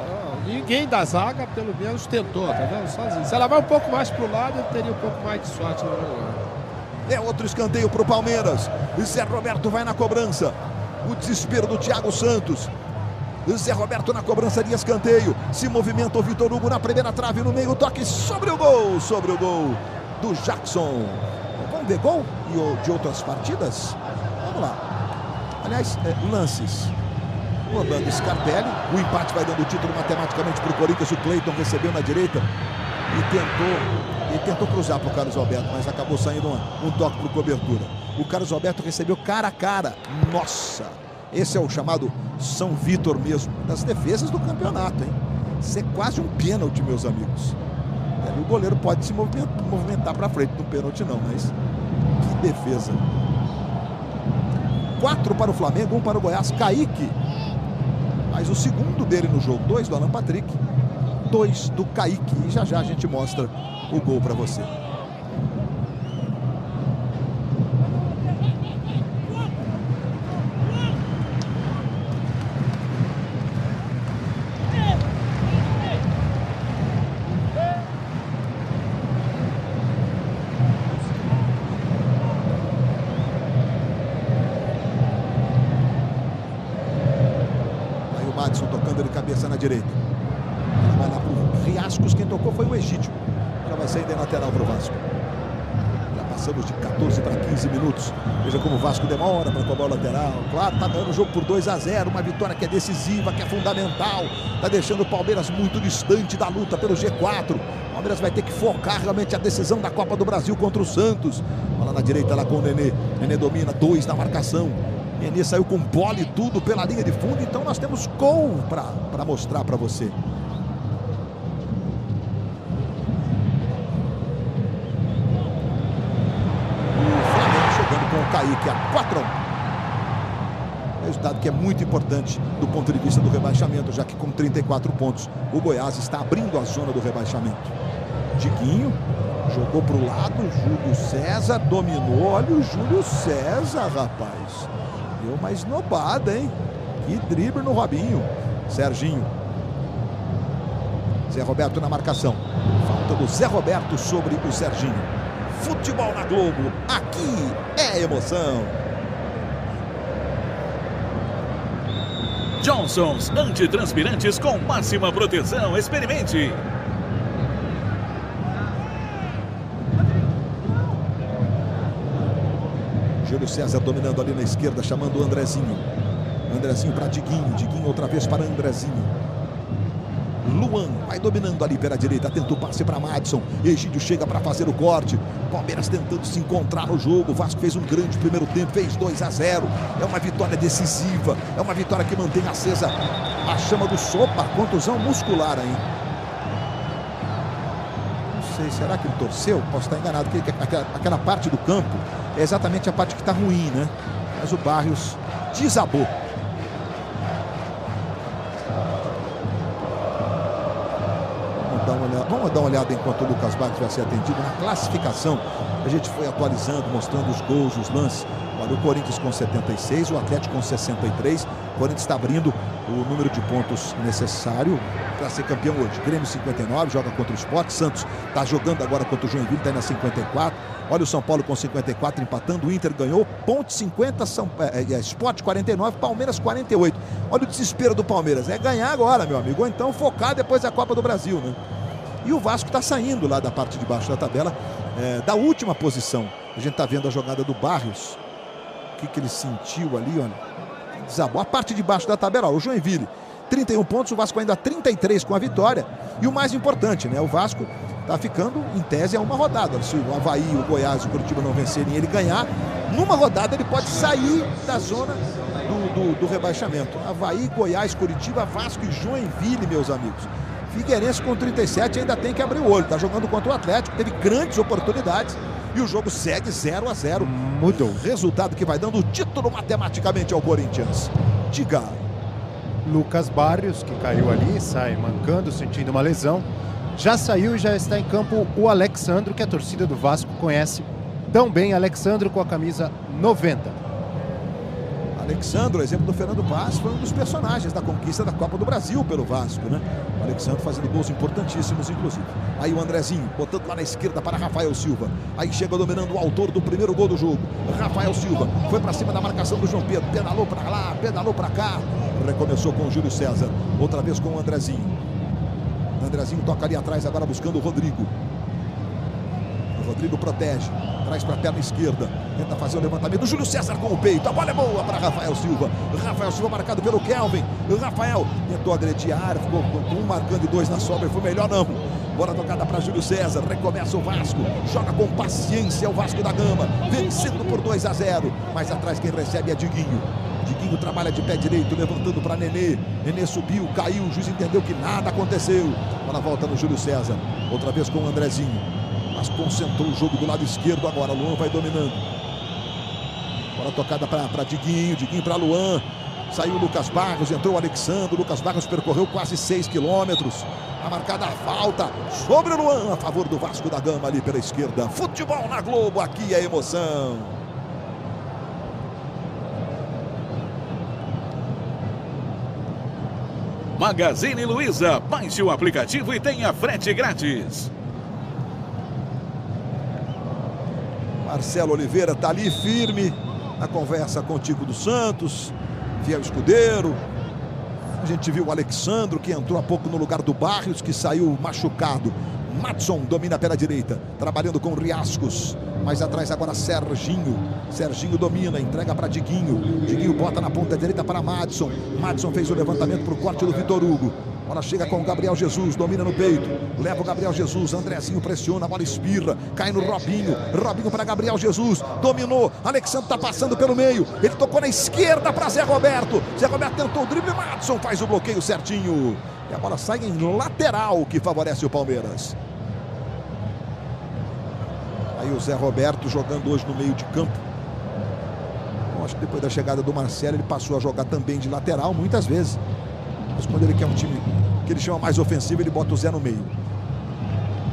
Ninguém da zaga, pelo menos, tentou, tá vendo? Sozinho. Se ela vai um pouco mais pro lado, ele teria um pouco mais de sorte no jogo. É outro escanteio para o Palmeiras. E Zé Roberto vai na cobrança. O desespero do Thiago Santos. E Zé Roberto na cobrança de escanteio. Se movimenta o Vitor Hugo na primeira trave, no meio, toque sobre o gol. Sobre o gol do Jackson. Vamos ver gol de outras partidas? Vamos lá. Aliás, lances. Orlando Scarpelli. O empate vai dando o título matematicamente para o Corinthians. O Cleiton recebeu na direita. e tentou cruzar para o Carlos Alberto, mas acabou saindo um toque para cobertura. O Carlos Alberto recebeu cara a cara. Nossa, esse é o chamado São Vítor mesmo, das defesas do campeonato, hein? Isso é quase um pênalti, meus amigos. O goleiro pode se movimentar para frente, no pênalti não, mas que defesa. 4 para o Flamengo, 1 para o Goiás. Kaique, mas o segundo dele no jogo. 2 do Alan Patrick, 2 do Kaique. E já já a gente mostra o gol para você. Madison tocando de cabeça na direita. Ela vai lá pro Riascos, quem tocou foi o Egídio. Ela vai sair de lateral pro Vasco. Já passamos de 14 para 15 minutos. Veja como o Vasco demora para cobrar o lateral. Claro, tá ganhando o jogo por 2-0, uma vitória que é decisiva, que é fundamental. Tá deixando o Palmeiras muito distante da luta pelo G4. O Palmeiras vai ter que focar realmente a decisão da Copa do Brasil contra o Santos. Lá na direita, lá com o Nenê. Nenê domina, 2 na marcação. Nenê saiu com bola e tudo pela linha de fundo, então nós temos gol para mostrar para você. O Flamengo chegando com o Kaique a 4-1. Resultado que é muito importante do ponto de vista do rebaixamento, já que com 34 pontos o Goiás está abrindo a zona do rebaixamento. Diguinho jogou para o lado, Júlio César dominou. Olha o Júlio César, rapaz. Deu uma esnobada, hein? Que drible no Robinho. Serginho. Zé Roberto na marcação. Falta do Zé Roberto sobre o Serginho. Futebol na Globo. Aqui é emoção. Johnson's antitranspirantes com máxima proteção. Experimente. Júlio César dominando ali na esquerda, chamando o Andrezinho. Andrezinho para Diguinho. Diguinho outra vez para Andrezinho. Luan vai dominando ali pela direita. Tenta o passe para Madison. Egídio chega para fazer o corte. Palmeiras tentando se encontrar no jogo. O Vasco fez um grande primeiro tempo. Fez 2-0. É uma vitória decisiva. É uma vitória que mantém acesa a chama do Sopa. Contusão muscular aí. Não sei, será que ele torceu? Posso estar enganado. Porque aquela parte do campo é exatamente a parte que está ruim, né? Mas o Barrios desabou. Vamos dar uma olhada enquanto o Lucas Barrios vai ser atendido na classificação. A gente foi atualizando, mostrando os gols, os lances. Olha, o Corinthians com 76, o Atlético com 63. O Corinthians está abrindo o número de pontos necessário para ser campeão hoje. Grêmio 59, joga contra o Sport. Santos está jogando agora contra o Joinville, está indo a 54. Olha o São Paulo com 54, empatando. O Inter ganhou. Ponte 50, Sport 49, Palmeiras 48. Olha o desespero do Palmeiras. É ganhar agora, meu amigo. Ou então focar depois da Copa do Brasil, né? E o Vasco está saindo lá da parte de baixo da tabela, da última posição. A gente está vendo a jogada do Barrios. O que ele sentiu ali, olha. Desabou a parte de baixo da tabela. Ó, o Joinville, 31 pontos, o Vasco ainda 33 com a vitória. E o mais importante, né? O Vasco está ficando, em tese, a uma rodada. Se o Avaí, o Goiás e o Curitiba não vencerem e ele ganhar, numa rodada ele pode sair da zona do rebaixamento. Avaí, Goiás, Curitiba, Vasco e Joinville, meus amigos. Figueirense com 37 ainda tem que abrir o olho. Está jogando contra o Atlético, teve grandes oportunidades e o jogo segue 0-0. Mudou. Resultado que vai dando o título matematicamente ao Corinthians. Diga. Lucas Barrios, que caiu ali, sai mancando, sentindo uma lesão. Já saiu e já está em campo o Alexandro, que a torcida do Vasco conhece tão bem. Alexandro com a camisa 90. Alexandro, exemplo do Fernando Paz, foi um dos personagens da conquista da Copa do Brasil pelo Vasco, né? O Alexandro fazendo gols importantíssimos, inclusive. Aí o Andrezinho, botando lá na esquerda para Rafael Silva. Aí chega dominando o autor do primeiro gol do jogo. Rafael Silva foi para cima da marcação do João Pedro. Pedalou para lá, pedalou para cá. Recomeçou com o Júlio César. Outra vez com o Andrezinho. O Andrezinho toca ali atrás agora buscando o Rodrigo. O Rodrigo protege, traz para a perna esquerda, tenta fazer o levantamento. Júlio César com o peito, a bola é boa para Rafael Silva. Rafael Silva marcado pelo Kelvin. Rafael tentou agredir a área, ficou com um marcando e 2 na sobra, foi melhor não. Bola tocada para Júlio César, recomeça o Vasco, joga com paciência o Vasco da Gama, vencendo por 2-0. Mais atrás quem recebe é Diguinho. Diguinho trabalha de pé direito, levantando para Nenê. Nenê subiu, caiu, o juiz entendeu que nada aconteceu. Bola volta no Júlio César, outra vez com o Andrezinho. Mas concentrou o jogo do lado esquerdo agora, Luan vai dominando. Bola tocada para Diguinho, Diguinho para Luan. Saiu o Lucas Barros, entrou o Alexandre. O Lucas Barros percorreu quase 6 quilômetros. A marcada a falta sobre o Luan, a favor do Vasco da Gama ali pela esquerda. Futebol na Globo, aqui é emoção. Magazine Luiza, baixe o aplicativo e tenha frete grátis. Marcelo Oliveira está ali firme na conversa com o Tico dos Santos, fiel escudeiro. A gente viu o Alexandro, que entrou há pouco no lugar do Barrios, que saiu machucado. Madson domina pela direita, trabalhando com Riascos. Mais atrás agora Serginho. Serginho domina, entrega para Diguinho. Diguinho bota na ponta direita para Madson. Madson fez o levantamento para o corte do Vitor Hugo. Bola chega com o Gabriel Jesus, domina no peito. Leva o Gabriel Jesus, Andrezinho pressiona, a bola espirra. Cai no Robinho. Robinho para Gabriel Jesus. Dominou, Alexandre está passando pelo meio. Ele tocou na esquerda para Zé Roberto. Zé Roberto tentou o drible, Madson faz o bloqueio certinho. E a bola sai em lateral, que favorece o Palmeiras. Aí o Zé Roberto jogando hoje no meio de campo. Eu acho que depois da chegada do Marcelo ele passou a jogar também de lateral muitas vezes. Mas quando ele quer um time que ele chama mais ofensivo, ele bota o Zé no meio.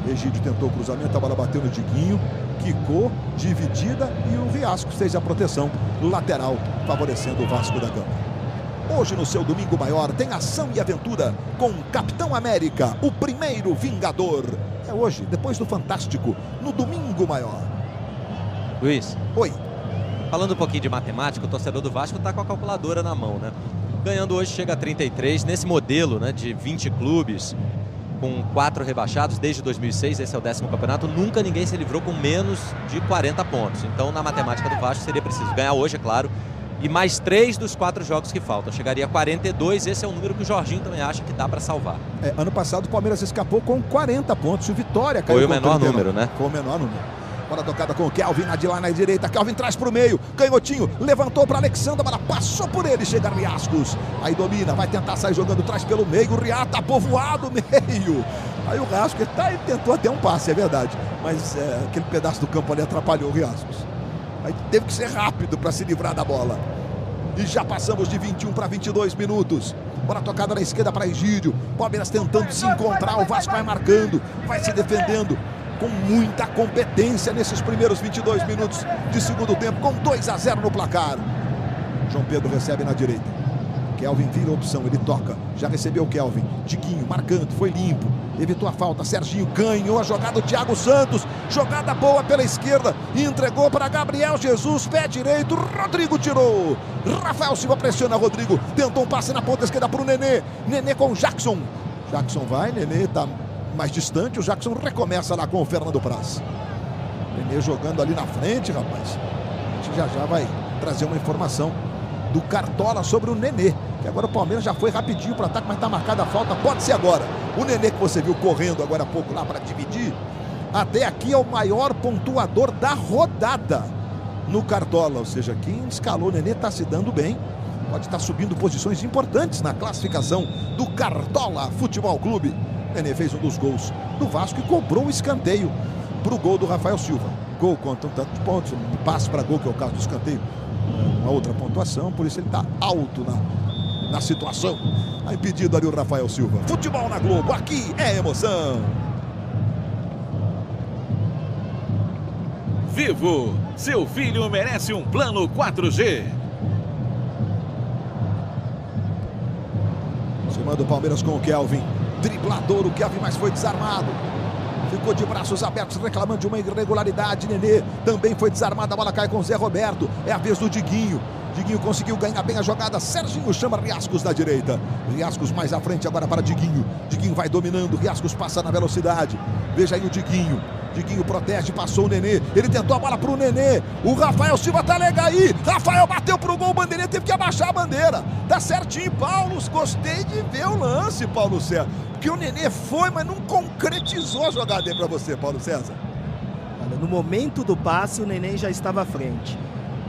Egídio tentou o cruzamento, a bola bateu no Diguinho, quicou, dividida e o Riascos fez a proteção lateral, favorecendo o Vasco da Gama. Hoje no seu Domingo Maior tem ação e aventura com Capitão América, o primeiro Vingador. É hoje, depois do Fantástico, no Domingo Maior. Luiz. Oi. Falando um pouquinho de matemática, o torcedor do Vasco está com a calculadora na mão, né? Ganhando hoje chega a 33, nesse modelo, né, de 20 clubes, com 4 rebaixados desde 2006, esse é o 10º campeonato, nunca ninguém se livrou com menos de 40 pontos. Então, na matemática do Vasco, seria preciso ganhar hoje, é claro, e mais 3 dos 4 jogos que faltam. Chegaria a 42, esse é um número que o Jorginho também acha que dá para salvar. Ano passado o Palmeiras escapou com 40 pontos, o Vitória caiu. Foi o menor número, né? Foi o menor número. Bola tocada com o Kelvin, de lá na direita, Kelvin traz para o meio, canhotinho, levantou para Alexandre, a bola passou por ele, chega Riascos, aí domina, vai tentar sair jogando, traz pelo meio, o Riá tá povoado meio, aí o Riascos, ele tentou até um passe, é verdade, mas aquele pedaço do campo ali atrapalhou o Riascos, aí teve que ser rápido para se livrar da bola, e já passamos de 21 para 22 minutos, bola tocada na esquerda para Egídio, Palmeiras tentando se encontrar, o Vasco vai marcando, vai se defendendo, com muita competência nesses primeiros 22 minutos de segundo tempo, com 2-0 no placar. João Pedro recebe na direita. Kelvin vira a opção, ele toca. Já recebeu o Kelvin. Diguinho marcando, foi limpo. Evitou a falta. Serginho ganhou a jogada do Thiago Santos. Jogada boa pela esquerda. E entregou para Gabriel Jesus, pé direito. Rodrigo tirou. Rafael Silva pressiona Rodrigo. Tentou um passe na ponta esquerda para o Nenê. Nenê com o Jackson. Jackson vai, Nenê está mais distante, o Jackson recomeça lá com o Fernando Praz. Nenê jogando ali na frente, rapaz. A gente já vai trazer uma informação do Cartola sobre o Nenê, que agora o Palmeiras já foi rapidinho para o ataque, mas está marcada a falta, pode ser agora. O Nenê que você viu correndo agora há pouco lá para dividir, até aqui é o maior pontuador da rodada no Cartola, ou seja, quem escalou o Nenê está se dando bem, pode estar subindo posições importantes na classificação do Cartola Futebol Clube. Nenê fez um dos gols do Vasco e cobrou o escanteio para o gol do Rafael Silva. Gol conta um tanto de pontos, um passe para gol, que é o caso do escanteio, uma outra pontuação, por isso ele está alto na situação. Tá impedido ali o Rafael Silva. Futebol na Globo, aqui é emoção. Vivo, seu filho merece um plano 4G. Cima do Palmeiras com o Kelvin. Driblador, o Kelvin, mas foi desarmado. Ficou de braços abertos, reclamando de uma irregularidade. Nenê também foi desarmado. A bola cai com o Zé Roberto. É a vez do Diguinho. Diguinho conseguiu ganhar bem a jogada. Serginho chama Riascos na direita. Riascos mais à frente agora para Diguinho. Diguinho vai dominando. Riascos passa na velocidade. Veja aí o Diguinho. Diguinho protege, passou o Nenê. Ele tentou a bola pro Nenê. O Rafael Silva tá legal aí. Rafael bateu pro gol, o bandeirinha teve que abaixar a bandeira. Tá certinho, Paulo. Gostei de ver o lance, Paulo César. Porque o Nenê foi, mas não concretizou a jogada aí pra você, Paulo César. Olha, no momento do passe, o Nenê já estava à frente.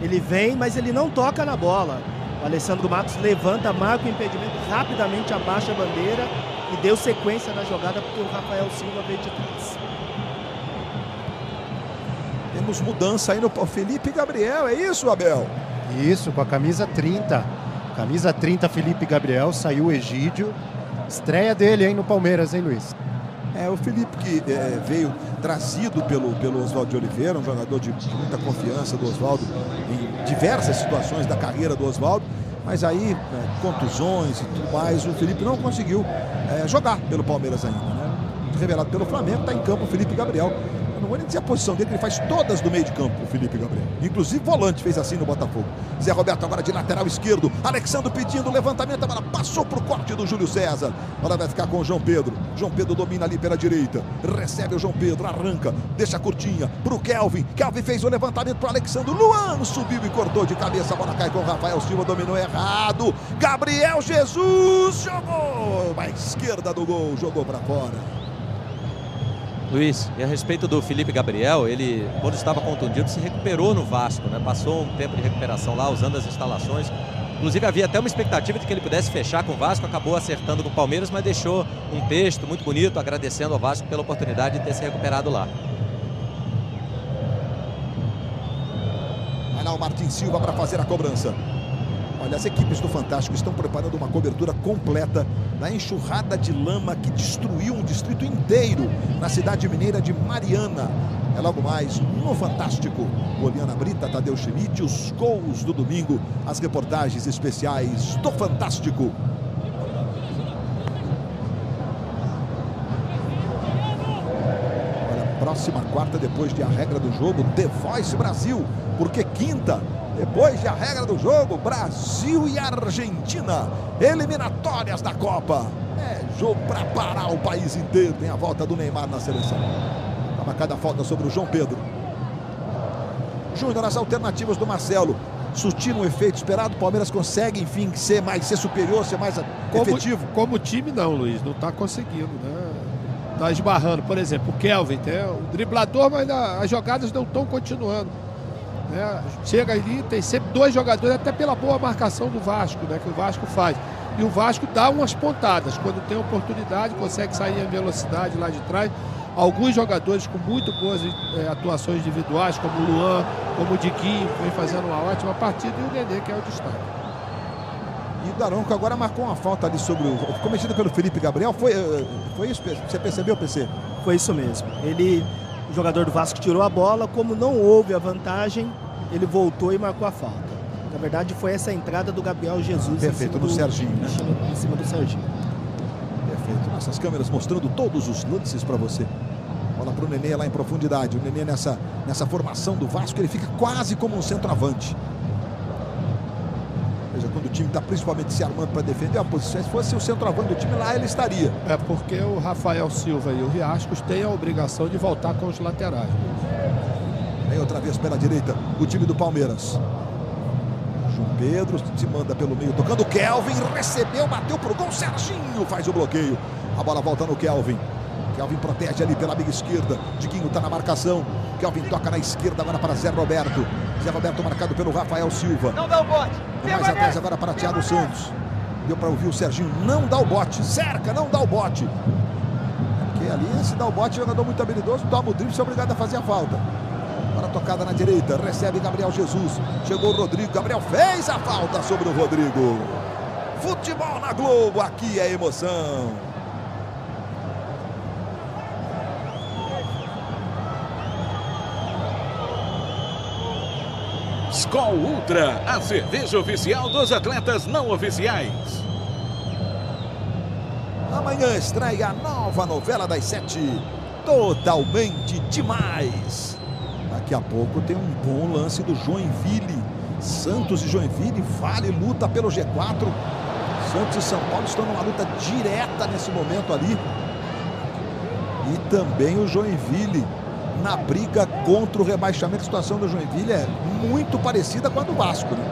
Ele vem, mas ele não toca na bola. O Alessandro Matos levanta, marca o impedimento, rapidamente abaixa a bandeira e deu sequência na jogada porque o Rafael Silva veio de trás. Temos mudança aí no Felipe Gabriel, é isso, Abel? Isso, com a camisa 30. Camisa 30, Felipe Gabriel, saiu o Egídio. Estreia dele, hein, no Palmeiras, hein, Luiz? É, o Felipe que veio trazido pelo Oswaldo de Oliveira, um jogador de muita confiança do Oswaldo em diversas situações da carreira do Oswaldo, mas aí, contusões e tudo mais, o Felipe não conseguiu jogar pelo Palmeiras ainda, né? Revelado pelo Flamengo, está em campo o Felipe Gabriel. Eu não vou nem dizer a posição dele, que ele faz todas do meio de campo, o Felipe Gabriel. Inclusive volante, fez assim no Botafogo. Zé Roberto agora de lateral esquerdo. Alexandre pedindo levantamento, agora passou pro corte do Júlio César. Agora vai ficar com o João Pedro. João Pedro domina ali pela direita. Recebe o João Pedro, arranca, deixa curtinha pro Kelvin. Kelvin fez o levantamento pro Alexandre. Luan subiu e cortou de cabeça. A bola cai com o Rafael Silva, dominou errado. Gabriel Jesus jogou à esquerda do gol, jogou para fora. Luiz, e a respeito do Felipe Gabriel, ele, quando estava contundido, se recuperou no Vasco, né? Passou um tempo de recuperação lá, usando as instalações. Inclusive, havia até uma expectativa de que ele pudesse fechar com o Vasco, acabou acertando com o Palmeiras, mas deixou um texto muito bonito, agradecendo ao Vasco pela oportunidade de ter se recuperado lá. Vai lá o Martin Silva para fazer a cobrança. Olha, as equipes do Fantástico estão preparando uma cobertura completa da enxurrada de lama que destruiu um distrito inteiro na cidade mineira de Mariana. É logo mais no Fantástico. Poliana Brita, Tadeu Schmidt, os gols do domingo, as reportagens especiais do Fantástico. Olha, próxima quarta, depois de a regra do jogo, The Voice Brasil, porque quinta, depois de a regra do jogo, Brasil e Argentina, eliminatórias da Copa. É jogo para parar o país inteiro. Tem a volta do Neymar na seleção. Está marcada a falta sobre o João Pedro. Júnior, as alternativas do Marcelo surtiram o efeito esperado. O Palmeiras consegue, enfim, ser superior, ser mais efetivo. Como time não, Luiz, não está conseguindo, né? Está esbarrando, por exemplo, o Kelvin, é o driblador, mas as jogadas não estão continuando. Chega ali, tem sempre dois jogadores, até pela boa marcação do Vasco, né, que o Vasco faz. E o Vasco dá umas pontadas, quando tem oportunidade, consegue sair em velocidade lá de trás. Alguns jogadores com muito boas atuações individuais, como o Luan, como o Diguinho, vem fazendo uma ótima partida, e o Nenê, que é o destaque. E o Daronco agora marcou uma falta ali sobre o cometido pelo Felipe Gabriel. Foi isso, você percebeu, PC? Foi isso mesmo. O jogador do Vasco tirou a bola, como não houve a vantagem, ele voltou e marcou a falta. Na verdade, foi essa entrada do Gabriel Jesus. Perfeito, do Serginho, né? Em cima do Serginho. Perfeito. Nossas câmeras mostrando todos os lances para você. Bola para o Nenê lá em profundidade. O Nenê nessa formação do Vasco, ele fica quase como um centroavante. Veja, quando o time está principalmente se armando para defender a posição, se fosse o centroavante do time lá, ele estaria. É porque o Rafael Silva e o Riascos têm a obrigação de voltar com os laterais. Aí outra vez pela direita, o time do Palmeiras. João Pedro se manda pelo meio, tocando o Kelvin, recebeu, bateu pro gol, Serginho faz o bloqueio. A bola volta no Kelvin. Kelvin protege ali pela amiga esquerda. Diguinho tá na marcação. Kelvin toca na esquerda agora para Zé Roberto. Zé Roberto marcado pelo Rafael Silva. Não dá o bote. Mais atrás agora para Thiago Santos. Deu para ouvir o Serginho. Não dá o bote. Cerca, não dá o bote. Porque ali, se dá o bote, jogador muito habilidoso, toma o drible, é obrigado a fazer a falta. Agora tocada na direita. Recebe Gabriel Jesus. Chegou o Rodrigo. Gabriel fez a falta sobre o Rodrigo. Futebol na Globo. Aqui é emoção. Skol Ultra, a cerveja oficial dos atletas não oficiais. Amanhã estreia a nova novela das 7, Totalmente Demais. Daqui a pouco tem um bom lance do Joinville. Santos e Joinville, vale luta pelo G4. Santos e São Paulo estão numa luta direta nesse momento ali. E também o Joinville na briga contra o rebaixamento. A situação do Joinville é muito parecida com a do Vasco, né?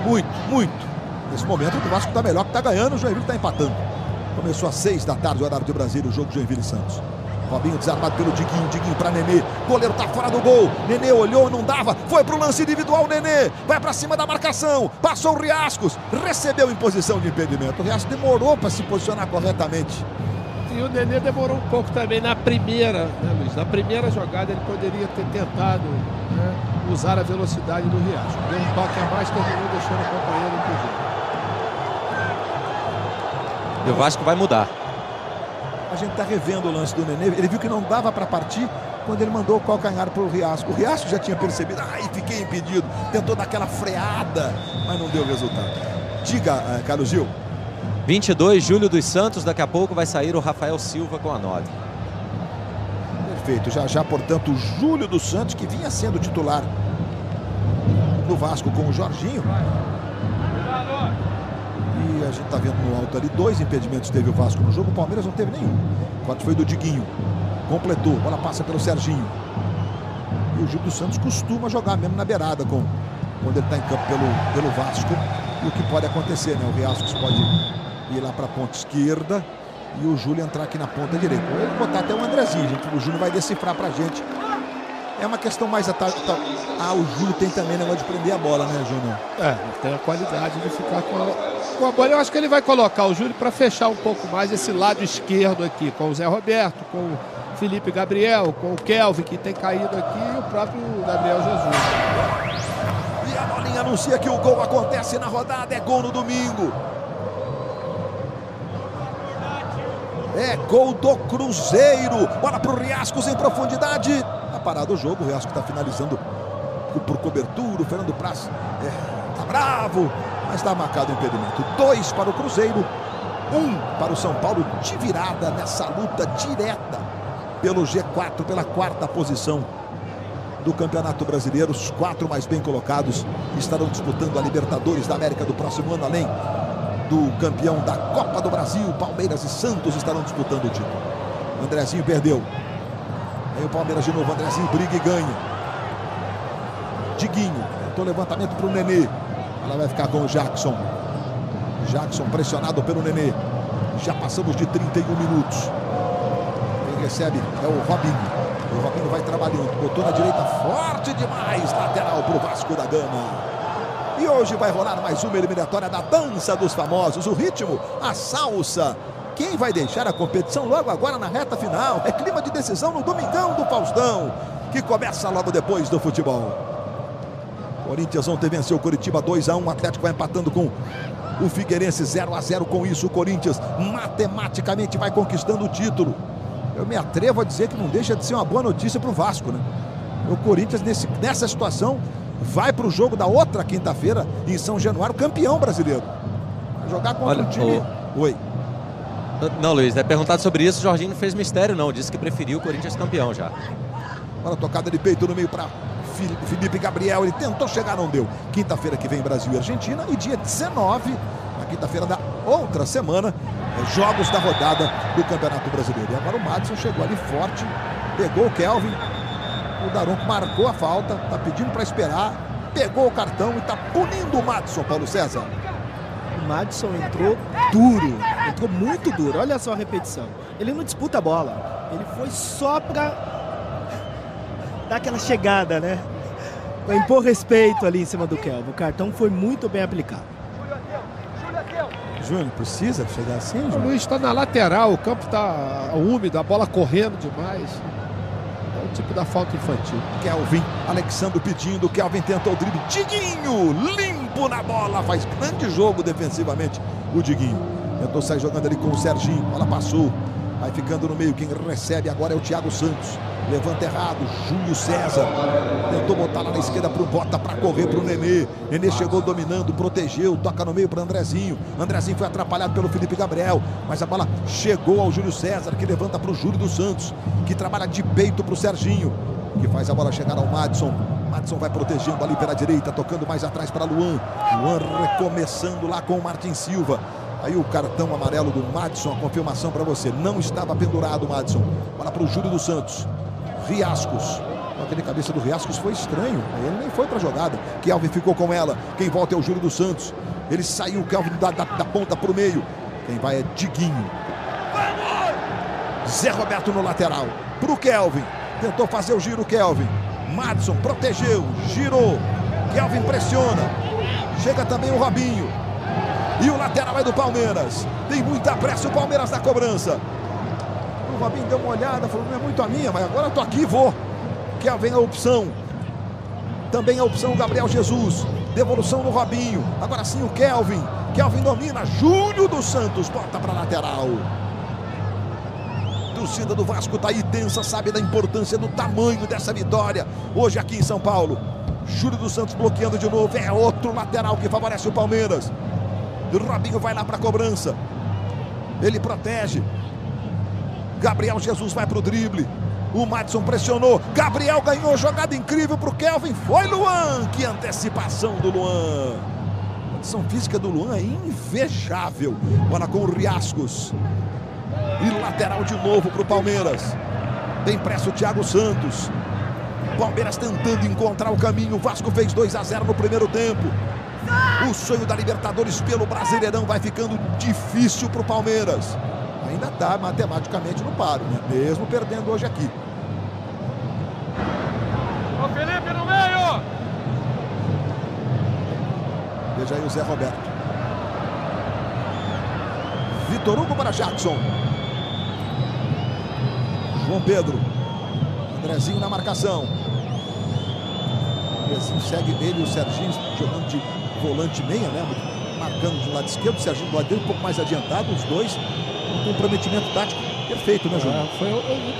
Muito. Nesse momento o Vasco está melhor, que está ganhando, o Joinville está empatando. Começou às 6 da tarde, horário de Brasília, o jogo Joinville e Santos. Robinho desarmado pelo Diguinho para Nenê. Goleiro tá fora do gol. Nenê olhou, não dava. Foi pro lance individual, Nenê. Vai para cima da marcação. Passou o Riascos. Recebeu em posição de impedimento. O Riascos demorou para se posicionar corretamente. E o Nenê demorou um pouco também na primeira, né, Luiz? Na primeira jogada ele poderia ter tentado, né, usar a velocidade do Riascos. Deu um toque a mais, terminou deixando o companheiro impedido. E o Vasco vai mudar. A gente está revendo o lance do Nenê. Ele viu que não dava para partir quando ele mandou o calcanhar para o Riascos. O Riascos já tinha percebido. Ai, fiquei impedido. Tentou dar aquela freada, mas não deu resultado. Diga, Carlos Gil. 22, Júlio dos Santos. Daqui a pouco vai sair o Rafael Silva com a 9. Perfeito. Já, portanto, o Júlio dos Santos, que vinha sendo titular no Vasco com o Jorginho. E a gente está vendo no alto ali 2 impedimentos teve o Vasco no jogo. O Palmeiras não teve nenhum. O corte foi do Diguinho. Completou. Bola passa pelo Serginho. E o Júlio dos Santos costuma jogar mesmo na beirada quando ele está em campo pelo Vasco. E o que pode acontecer, né? O Riascos pode ir lá para a ponta esquerda e o Júlio entrar aqui na ponta direita. Ou ele botar até o Andrezinho, gente. O Júlio vai decifrar pra gente. É uma questão mais... o Júlio tem também negócio de prender a bola, né, Júnior? Tem a qualidade de ficar com a bola. Eu acho que ele vai colocar o Júlio para fechar um pouco mais esse lado esquerdo aqui, com o Zé Roberto, com o Felipe Gabriel, com o Kelvin, que tem caído aqui, e o próprio Gabriel Jesus. E a bolinha anuncia que o gol acontece na rodada. É gol no domingo. É gol do Cruzeiro. Bola pro Riascos em profundidade. Tá parado o jogo. O Riascos está finalizando por cobertura. O Fernando Praz tá bravo, mas está marcado o impedimento. 2 para o Cruzeiro, 1 para o São Paulo, de virada nessa luta direta pelo G4, pela 4ª posição do Campeonato Brasileiro. Os 4 mais bem colocados estarão disputando a Libertadores da América do próximo ano, além do campeão da Copa do Brasil. Palmeiras e Santos estarão disputando o título. Andrezinho perdeu. Aí o Palmeiras de novo. Andrezinho briga e ganha. Diguinho tentou levantamento para o Nenê. Ela vai ficar com o Jackson. Jackson pressionado pelo Nenê. Já passamos de 31 minutos. Quem recebe é o Robinho. O Robinho vai trabalhando. Botou na direita forte demais. Lateral para o Vasco da Gama. E hoje vai rolar mais uma eliminatória da Dança dos Famosos. O ritmo, a salsa. Quem vai deixar a competição logo agora na reta final? É clima de decisão no Domingão do Faustão, que começa logo depois do futebol. Corinthians ontem venceu o Curitiba 2-1. O Atlético vai empatando com o Figueirense 0-0. Com isso, o Corinthians matematicamente vai conquistando o título. Eu me atrevo a dizer que não deixa de ser uma boa notícia para o Vasco, né? O Corinthians, nessa situação, vai para o jogo da outra quinta-feira em São Januário, campeão brasileiro. Vai jogar contra o time... Oi. Não, Luiz, é perguntado sobre isso. O Jorginho não fez mistério, não. Disse que preferiu o Corinthians campeão já. Bola tocada de peito no meio para Felipe Gabriel. Ele tentou chegar, não deu. Quinta-feira que vem, Brasil e Argentina. E dia 19, na quinta-feira da outra semana, jogos da rodada do Campeonato Brasileiro. E agora o Madison chegou ali forte, pegou o Kelvin. O Daronco marcou a falta, tá pedindo para esperar, pegou o cartão e tá punindo o Madison, Paulo César. O Madison entrou duro, entrou muito duro. Olha só a repetição. Ele não disputa a bola, ele foi só para dar aquela chegada, né? Para impor respeito ali em cima do Kelvin. O cartão foi muito bem aplicado. Júnior, precisa chegar assim, O Júnior? Luiz está na lateral, o campo está úmido, a bola correndo demais. É o tipo da falta infantil. Kelvin, Alexandre pedindo, Kelvin tentou o drible, Diguinho, limpo na bola, faz grande jogo defensivamente o Diguinho. Tentou sair jogando ali com o Serginho, bola passou, vai ficando no meio, quem recebe agora é o Thiago Santos. Levanta errado, Júlio César tentou botar lá na esquerda pro Bota para correr pro Nenê. Nenê chegou dominando, protegeu, toca no meio para Andrezinho. Andrezinho foi atrapalhado pelo Felipe Gabriel, mas a bola chegou ao Júlio César, que levanta pro Júlio dos Santos, que trabalha de peito pro Serginho, que faz a bola chegar ao Madison. Madison vai protegendo ali pela direita, tocando mais atrás para Luan. Luan recomeçando lá com o Martin Silva. Aí o cartão amarelo do Madison, a confirmação para você. Não estava pendurado o Madison. Bola para o Júlio dos Santos. Riascos. Aquele cabeça do Riascos foi estranho. Ele nem foi para a jogada. Kelvin ficou com ela. Quem volta é o Júlio dos Santos. Ele saiu, o Kelvin da ponta para o meio. Quem vai é Diguinho. Zé Roberto no lateral. Para o Kelvin. Tentou fazer o giro, Kelvin. Madison protegeu. Girou. Kelvin pressiona. Chega também o Robinho. E o lateral é do Palmeiras. Tem muita pressa o Palmeiras na cobrança. O Robinho deu uma olhada, falou, não é muito a minha, mas agora eu tô aqui e vou. Que vem a opção. Também a opção o Gabriel Jesus. Devolução no Robinho. Agora sim o Kelvin. Kelvin domina. Júlio dos Santos bota para lateral. Torcida do Vasco tá aí tensa, sabe da importância do tamanho dessa vitória. Hoje aqui em São Paulo. Júlio dos Santos bloqueando de novo. É outro lateral que favorece o Palmeiras. O Robinho vai lá para a cobrança. Ele protege. Gabriel Jesus vai para o drible. O Madison pressionou. Gabriel ganhou. Jogada incrível para o Kelvin. Foi Luan. Que antecipação do Luan. A condição física do Luan é invejável. Bola com o Riascos. E lateral de novo para o Palmeiras. Tem pressa o Thiago Santos. Palmeiras tentando encontrar o caminho. O Vasco fez 2-0 no primeiro tempo. O sonho da Libertadores pelo Brasileirão vai ficando difícil para o Palmeiras. Ainda está matematicamente no paro, né? Mesmo perdendo hoje aqui. Ô Felipe no meio! Veja aí o Zé Roberto. Vitor Hugo para Jackson. João Pedro. Andrezinho na marcação. Andrezinho segue ele e o Serginho jogando de volante meia, né? Marcando do lado esquerdo, o Serginho do lado dele um pouco mais adiantado, os dois. Um comprometimento tático perfeito, né, Júnior?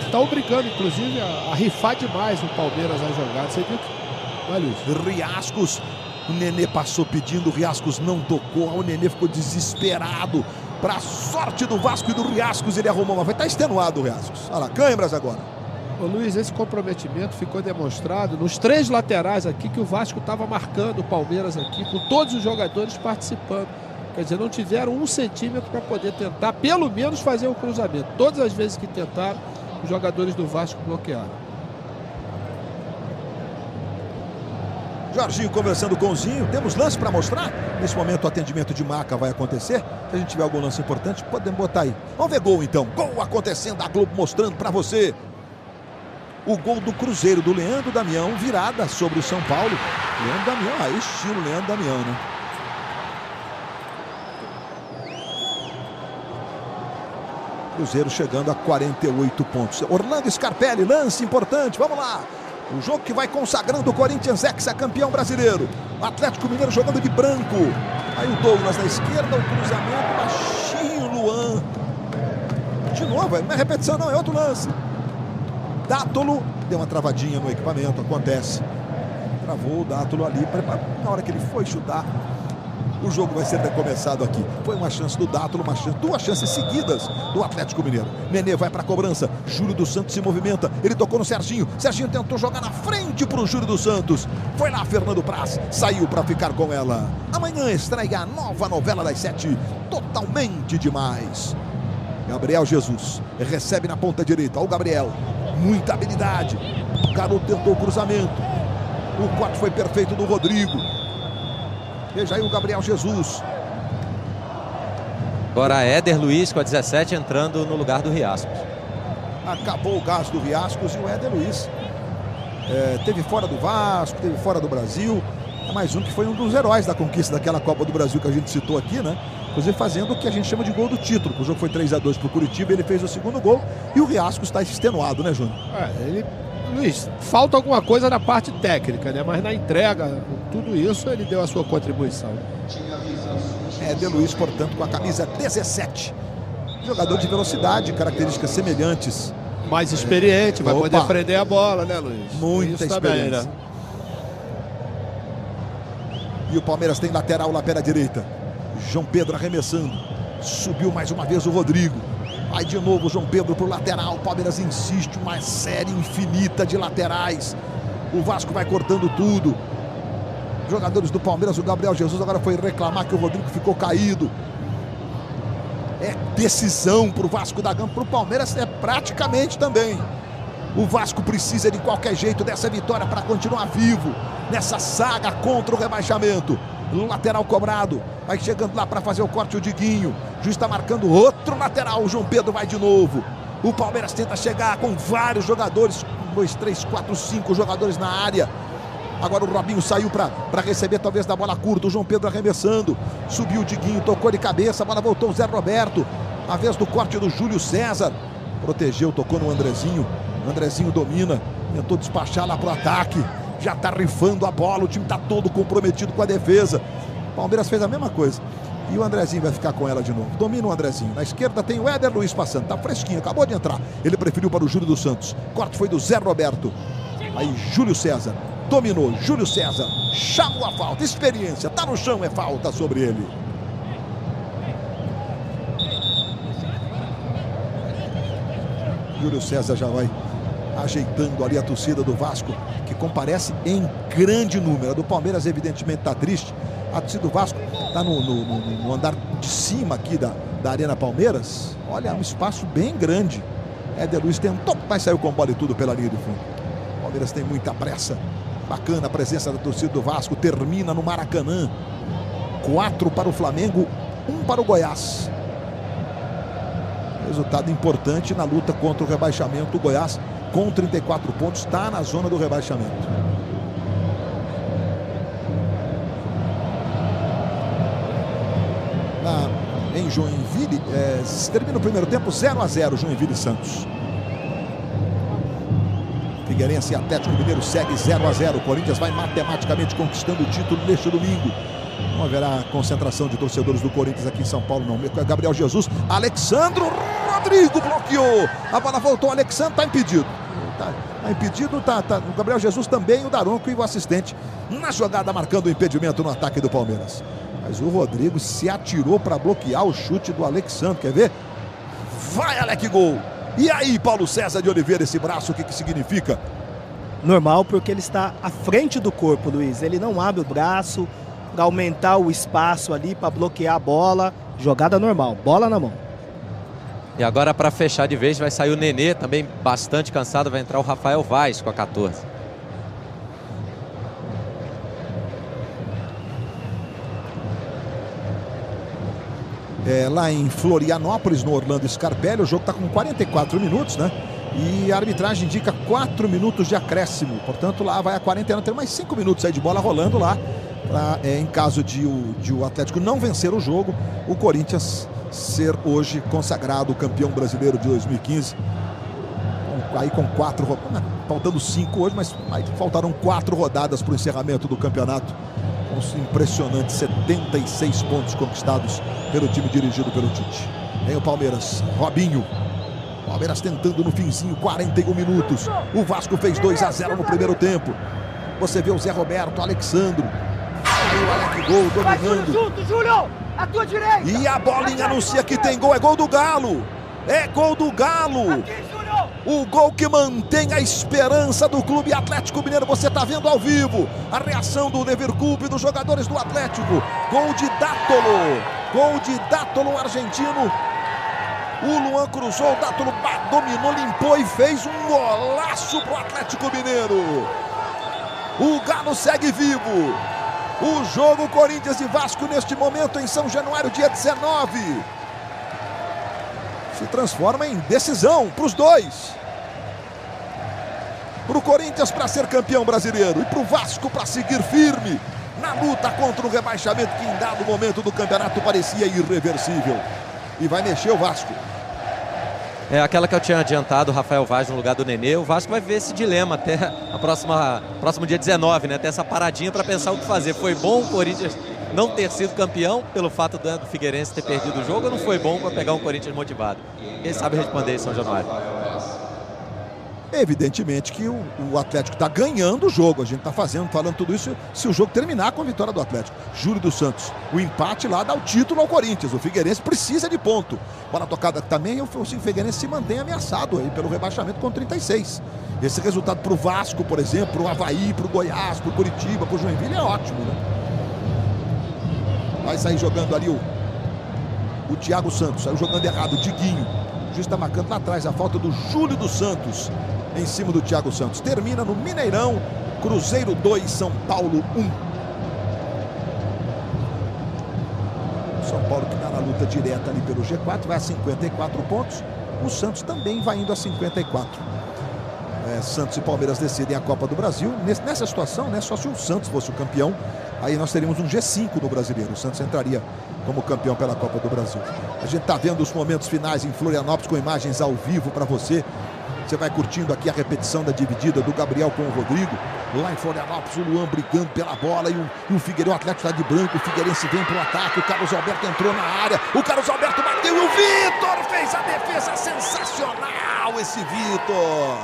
Está obrigando, inclusive, a rifar demais o Palmeiras na jogada. Você viu que... Vai, Luiz. Riascos. O Nenê passou pedindo, o Riascos não tocou. O Nenê ficou desesperado. Para a sorte do Vasco e do Riascos, ele arrumou uma. Vai estar extenuado o Riascos. Olha lá, câimbras agora. Ô Luiz, esse comprometimento ficou demonstrado nos 3 laterais aqui que o Vasco estava marcando o Palmeiras aqui, com todos os jogadores participando. Quer dizer, não tiveram 1 centímetro para poder tentar, pelo menos, fazer o cruzamento. Todas as vezes que tentaram, os jogadores do Vasco bloquearam. Jorginho conversando com o Zinho. Temos lance para mostrar? Nesse momento o atendimento de Maca vai acontecer. Se a gente tiver algum lance importante, podemos botar aí. Vamos ver gol então. Gol acontecendo, a Globo mostrando para você. O gol do Cruzeiro, do Leandro Damião, virada sobre o São Paulo. Leandro Damião, aí estilo Leandro Damião, né? Cruzeiro chegando a 48 pontos. Orlando Scarpelli, lance importante, vamos lá. O jogo que vai consagrando o Corinthians ex-campeão brasileiro. O Atlético Mineiro jogando de branco. Aí o Douglas na esquerda, o cruzamento, baixinho, Luan. De novo, não é repetição não, é outro lance. Dátolo deu uma travadinha no equipamento, acontece. Travou o Dátolo ali, na hora que ele foi chutar. O jogo vai ser recomeçado aqui. Foi uma chance do Dátolo, duas chances seguidas do Atlético Mineiro. Nenê vai para a cobrança. Júlio dos Santos se movimenta. Ele tocou no Serginho. Serginho tentou jogar na frente para o Júlio dos Santos. Foi lá Fernando Praz. Saiu para ficar com ela. Amanhã estreia a nova novela das 7. Totalmente demais. Gabriel Jesus recebe na ponta direita. Olha o Gabriel. Muita habilidade. O garoto tentou o cruzamento. O corte foi perfeito do Rodrigo. Veja aí o Gabriel Jesus. Agora Éder Luiz com a 17 entrando no lugar do Riascos. Acabou o gás do Riascos e o Éder Luiz. Teve fora do Vasco, teve fora do Brasil. É mais um que foi um dos heróis da conquista daquela Copa do Brasil que a gente citou aqui, né? Inclusive fazendo o que a gente chama de gol do título. O jogo foi 3-2 para o Curitiba, ele fez o segundo gol. E o Riascos está extenuado, né, Júnior? Luiz, falta alguma coisa na parte técnica, né? Mas na entrega, tudo isso, ele deu a sua contribuição. Éder Luiz, portanto, com a camisa 17. Jogador de velocidade, características semelhantes. Mais experiente, vai poder prender a bola, né, Luiz? Muita experiência. Também, né? E o Palmeiras tem lateral lá pela direita. João Pedro arremessando. Subiu mais uma vez o Rodrigo. Vai de novo o João Pedro para o lateral. O Palmeiras insiste, uma série infinita de laterais. O Vasco vai cortando tudo. Jogadores do Palmeiras, o Gabriel Jesus agora foi reclamar que o Rodrigo ficou caído. é decisão para o Vasco da Gama, para o Palmeiras é praticamente também. O Vasco precisa de qualquer jeito dessa vitória para continuar vivo nessa saga contra o rebaixamento. No lateral cobrado, vai chegando lá para fazer o corte o Diguinho. O juiz está marcando outro lateral, o João Pedro vai de novo. O Palmeiras tenta chegar com vários jogadores, 2, 3, 4, 5 jogadores na área. Agora o Robinho saiu para receber talvez da bola curta, o João Pedro arremessando. Subiu o Diguinho, tocou de cabeça, a bola voltou o Zé Roberto. A vez do corte do Júlio César. Protegeu, tocou no Andrezinho. Andrezinho domina, tentou despachar lá pro ataque. Já tá rifando a bola, o time tá todo comprometido com a defesa. O Palmeiras fez a mesma coisa. E o Andrezinho vai ficar com ela de novo. Domina o Andrezinho. Na esquerda tem o Éder Luiz passando. Tá fresquinho, acabou de entrar. Ele preferiu para o Júlio dos Santos. Corte foi do Zé Roberto. Aí Júlio César. Dominou. Júlio César. Chamou a falta. Experiência. Tá no chão, é falta sobre ele. Júlio César já vai ajeitando ali a torcida do Vasco, que comparece em grande número. A do Palmeiras evidentemente está triste. A torcida do Vasco está no andar de cima aqui da Arena Palmeiras. Olha, um espaço bem grande. Éder Luiz tentou, mas saiu com bola e tudo pela linha de fundo. O Palmeiras tem muita pressa. Bacana a presença da torcida do Vasco. Termina no Maracanã. 4 para o Flamengo, 1 para o Goiás. Resultado importante na luta contra o rebaixamento. O Goiás, com 34 pontos, está na zona do rebaixamento. Em Joinville, termina o primeiro tempo 0-0, Joinville e Santos. Figueirense e Atlético Mineiro segue 0-0. O Corinthians vai matematicamente conquistando o título neste domingo. Não haverá concentração de torcedores do Corinthians aqui em São Paulo, não. Gabriel Jesus, Alexandro Rodrigo bloqueou. A bola voltou, o Alexandro está impedido. Está impedido, o Gabriel Jesus também, o Daronco e o assistente na jogada marcando o impedimento no ataque do Palmeiras. Mas o Rodrigo se atirou para bloquear o chute do Alexandro, quer ver? Vai, Alec, gol! E aí, Paulo César de Oliveira, esse braço, o que significa? Normal, porque ele está à frente do corpo, Luiz. Ele não abre o braço para aumentar o espaço ali, para bloquear a bola. Jogada normal, bola na mão. E agora, para fechar de vez, vai sair o Nenê, também bastante cansado. Vai entrar o Rafael Vaz com a 14. Lá em Florianópolis, no Orlando Scarpelli, o jogo está com 44 minutos, né? E a arbitragem indica 4 minutos de acréscimo. Portanto, lá vai a 40, tem mais 5 minutos aí de bola rolando lá. Em caso de o Atlético não vencer o jogo, o Corinthians ser hoje consagrado campeão brasileiro de 2015. Aí com 4 rodadas, faltando 5 hoje, mas aí faltaram 4 rodadas para o encerramento do campeonato. Uns impressionantes 76 pontos conquistados pelo time dirigido pelo Tite. Vem o Palmeiras, Robinho. Palmeiras tentando no finzinho, 41 minutos. O Vasco fez 2-0 no primeiro tempo. Você vê o Zé Roberto, Alexandro. Aí o Alec gol, dominando. Junto, Júlio! À tua direita! E a bolinha anuncia que tem gol, é gol do Galo. É gol do Galo. Aqui, Júlio! O gol que mantém a esperança do Clube Atlético Mineiro. Você está vendo ao vivo a reação do Leverkusen e dos jogadores do Atlético. Gol de Dátolo. Gol de Dátolo, argentino. O Luan cruzou, o Dátolo dominou, limpou e fez um golaço para o Atlético Mineiro. O Galo segue vivo. O jogo Corinthians e Vasco neste momento em São Januário, dia 19. Se transforma em decisão para os dois. Para o Corinthians para ser campeão brasileiro e para o Vasco para seguir firme na luta contra o rebaixamento que em dado momento do campeonato parecia irreversível. E vai mexer o Vasco. É aquela que eu tinha adiantado, o Rafael Vaz no lugar do Nenê. O Vasco vai ver esse dilema até próximo dia 19, né? Até essa paradinha para pensar o que fazer. Foi bom o Corinthians não ter sido campeão pelo fato do Figueirense ter perdido o jogo, ou não foi bom para pegar um Corinthians motivado? Quem sabe responder em São Januário? Evidentemente que o Atlético está ganhando o jogo. A gente está falando tudo isso se o jogo terminar com a vitória do Atlético. Júlio dos Santos, o empate lá dá o título ao Corinthians. O Figueirense precisa de ponto. Bola tocada também, o Figueirense se mantém ameaçado aí pelo rebaixamento com 36. Esse resultado para o Vasco, por exemplo, para o Avaí, para o Goiás, para o Curitiba, para o Joinville é ótimo, né? Vai sair jogando ali o Thiago Santos. Saiu jogando errado, o Diguinho. O juiz está marcando lá atrás a falta do Júlio dos Santos em cima do Thiago Santos. Termina no Mineirão, Cruzeiro 2, São Paulo 1. São Paulo que está na luta direta ali pelo G4, vai a 54 pontos. O Santos também vai indo a 54. Santos e Palmeiras decidem a Copa do Brasil. Nessa situação, né, só se o Santos fosse o campeão, aí nós teríamos um G5 no Brasileiro. O Santos entraria como campeão pela Copa do Brasil. A gente está vendo os momentos finais em Florianópolis com imagens ao vivo para você. Você vai curtindo aqui a repetição da dividida do Gabriel com o Rodrigo. Lá em Florianópolis, o Luan brigando pela bola e o Figueirense, o Atlético está de branco. O Figueirense vem para o ataque. O Carlos Alberto entrou na área. O Carlos Alberto bateu e o Vitor fez a defesa sensacional. Esse Vitor.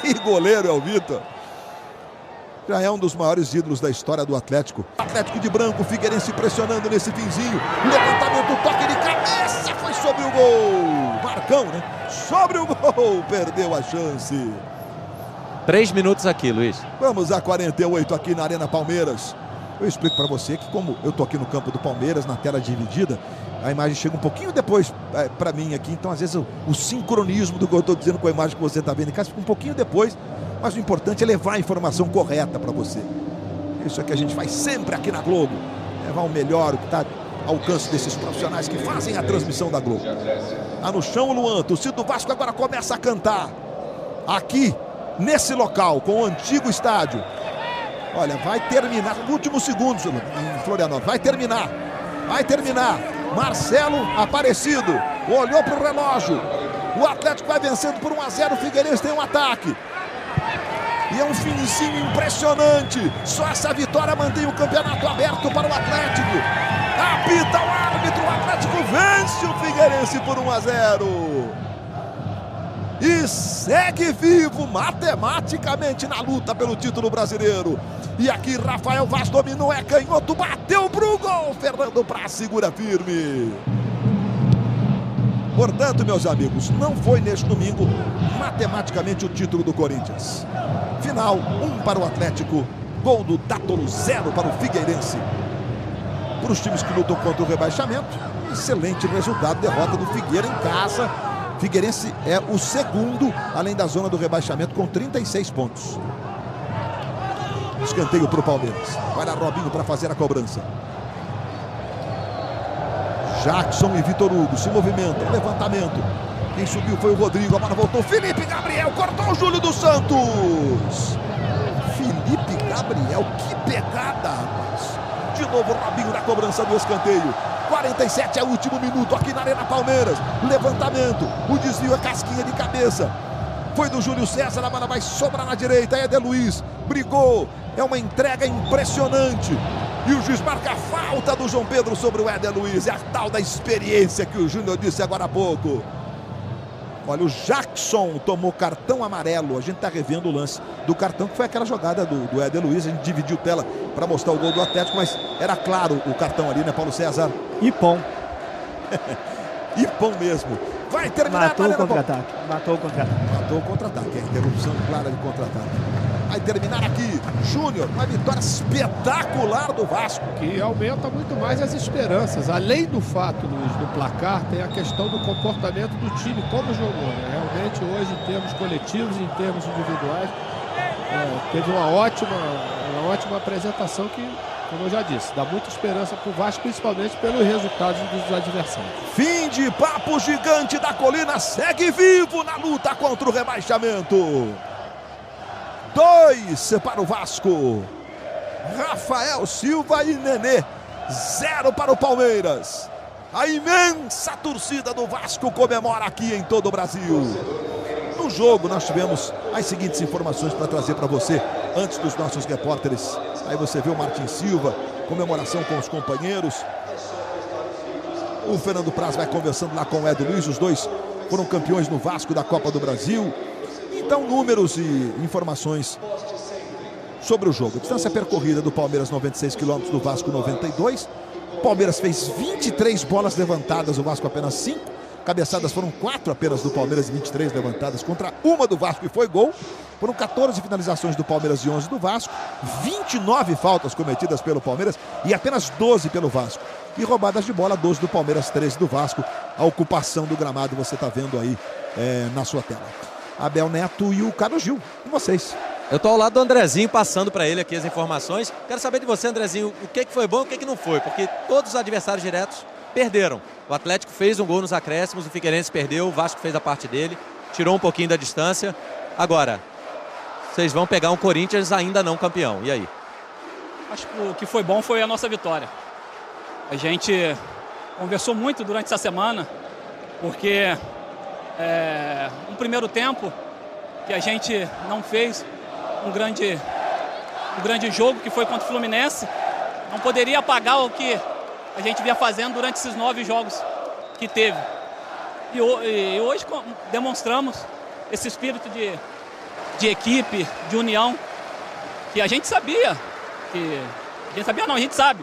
E goleiro é o Vitor. Já é um dos maiores ídolos da história do Atlético. Atlético de branco, o Figueirense pressionando nesse finzinho. Levantamento, toque de cabeça, foi sobre o gol. Marcão, né? Sobre o gol, perdeu a chance. 3 minutos aqui, Luiz. Vamos a 48 aqui na Arena Palmeiras. Eu explico para você que como eu tô aqui no campo do Palmeiras, na tela dividida, a imagem chega um pouquinho depois para mim aqui. Então, às vezes, o sincronismo do que eu estou dizendo com a imagem que você está vendo em casa fica um pouquinho depois. Mas o importante é levar a informação correta para você. Isso é que a gente faz sempre aqui na Globo. Levar o melhor, o que está ao alcance desses profissionais que fazem a transmissão da Globo. Tá no chão o Luan, torcida do Vasco agora começa a cantar. Aqui, nesse local, com o antigo estádio. Olha, vai terminar, últimos segundos em Florianópolis, vai terminar. Marcelo Aparecido, olhou para o relógio. O Atlético vai vencendo por 1-0, o Figueirense tem um ataque. E é um finzinho impressionante. Só essa vitória mantém o campeonato aberto para o Atlético. Apita o árbitro, o Atlético vence o Figueirense por 1-0. E segue vivo matematicamente na luta pelo título brasileiro. E aqui Rafael Vaz dominou, é canhoto, bateu pro gol. Fernando Praz segura firme. Portanto, meus amigos, não foi neste domingo matematicamente o título do Corinthians. Final, 1 para o Atlético, gol do Dátolo, 0 para o Figueirense. Para os times que lutam contra o rebaixamento, excelente resultado, derrota do Figueira em casa. Figueirense é o segundo, além da zona do rebaixamento, com 36 pontos. Escanteio para o Palmeiras. Vai lá Robinho para fazer a cobrança. Jackson e Vitor Hugo se movimentam, levantamento. Quem subiu foi o Rodrigo, a bola voltou. Felipe Gabriel cortou o Júlio dos Santos. Felipe Gabriel, que pegada, rapaz. De novo o Robinho na cobrança do escanteio. 47 é o último minuto aqui na Arena Palmeiras. Levantamento, o desvio é casquinha de cabeça. Foi do Júlio César, a bola vai sobrar na direita. Éder Luiz brigou, é uma entrega impressionante. E o juiz marca a falta do João Pedro sobre o Éder Luiz. É a tal da experiência que o Júnior disse agora há pouco. Olha, o Jackson tomou cartão amarelo. A gente está revendo o lance do cartão, que foi aquela jogada do Éder Luiz. A gente dividiu tela para mostrar o gol do Atlético, mas era claro o cartão ali, né, Paulo César? Ipom. Ipom mesmo. Vai terminar. Matou o contra-ataque. Matou o contra-ataque. Matou o contra-ataque. É interrupção clara de contra-ataque. Vai terminar aqui, Júnior, uma vitória espetacular do Vasco. Que aumenta muito mais as esperanças. Além do fato, Luiz, do placar, tem a questão do comportamento do time, como jogou, né? Realmente hoje, em termos coletivos, em termos individuais, teve uma ótima apresentação que, como eu já disse, dá muita esperança para o Vasco, principalmente pelos resultados dos adversários. Fim de papo gigante da colina, segue vivo na luta contra o rebaixamento. 2 para o Vasco. Rafael Silva e Nenê. 0 para o Palmeiras. A imensa torcida do Vasco comemora aqui em todo o Brasil. No jogo nós tivemos as seguintes informações para trazer para você antes dos nossos repórteres. Aí você vê o Martin Silva, comemoração com os companheiros. O Fernando Praz vai conversando lá com o Éder Luiz. Os dois foram campeões no Vasco da Copa do Brasil. Então, números e informações sobre o jogo. Distância percorrida do Palmeiras, 96 km, do Vasco, 92. O Palmeiras fez 23 bolas levantadas, o Vasco apenas 5. Cabeçadas foram 4 apenas do Palmeiras, 23 levantadas contra uma do Vasco e foi gol. Foram 14 finalizações do Palmeiras e 11 do Vasco. 29 faltas cometidas pelo Palmeiras e apenas 12 pelo Vasco. E roubadas de bola, 12 do Palmeiras, 13 do Vasco. A ocupação do gramado você está vendo aí na sua tela. Abel Neto e o Carlos Gil, com vocês. Eu tô ao lado do Andrezinho, passando para ele aqui as informações. Quero saber de você, Andrezinho, o que foi bom e o que não foi, porque todos os adversários diretos perderam. O Atlético fez um gol nos acréscimos, o Figueirense perdeu, o Vasco fez a parte dele, tirou um pouquinho da distância. Agora, vocês vão pegar um Corinthians ainda não campeão, e aí? Acho que o que foi bom foi a nossa vitória. A gente conversou muito durante essa semana, porque um primeiro tempo que a gente não fez um grande jogo, que foi contra o Fluminense, não poderia apagar o que a gente vinha fazendo durante esses 9 jogos que teve. E hoje demonstramos esse espírito de equipe, de união, que a gente sabia, a gente sabe.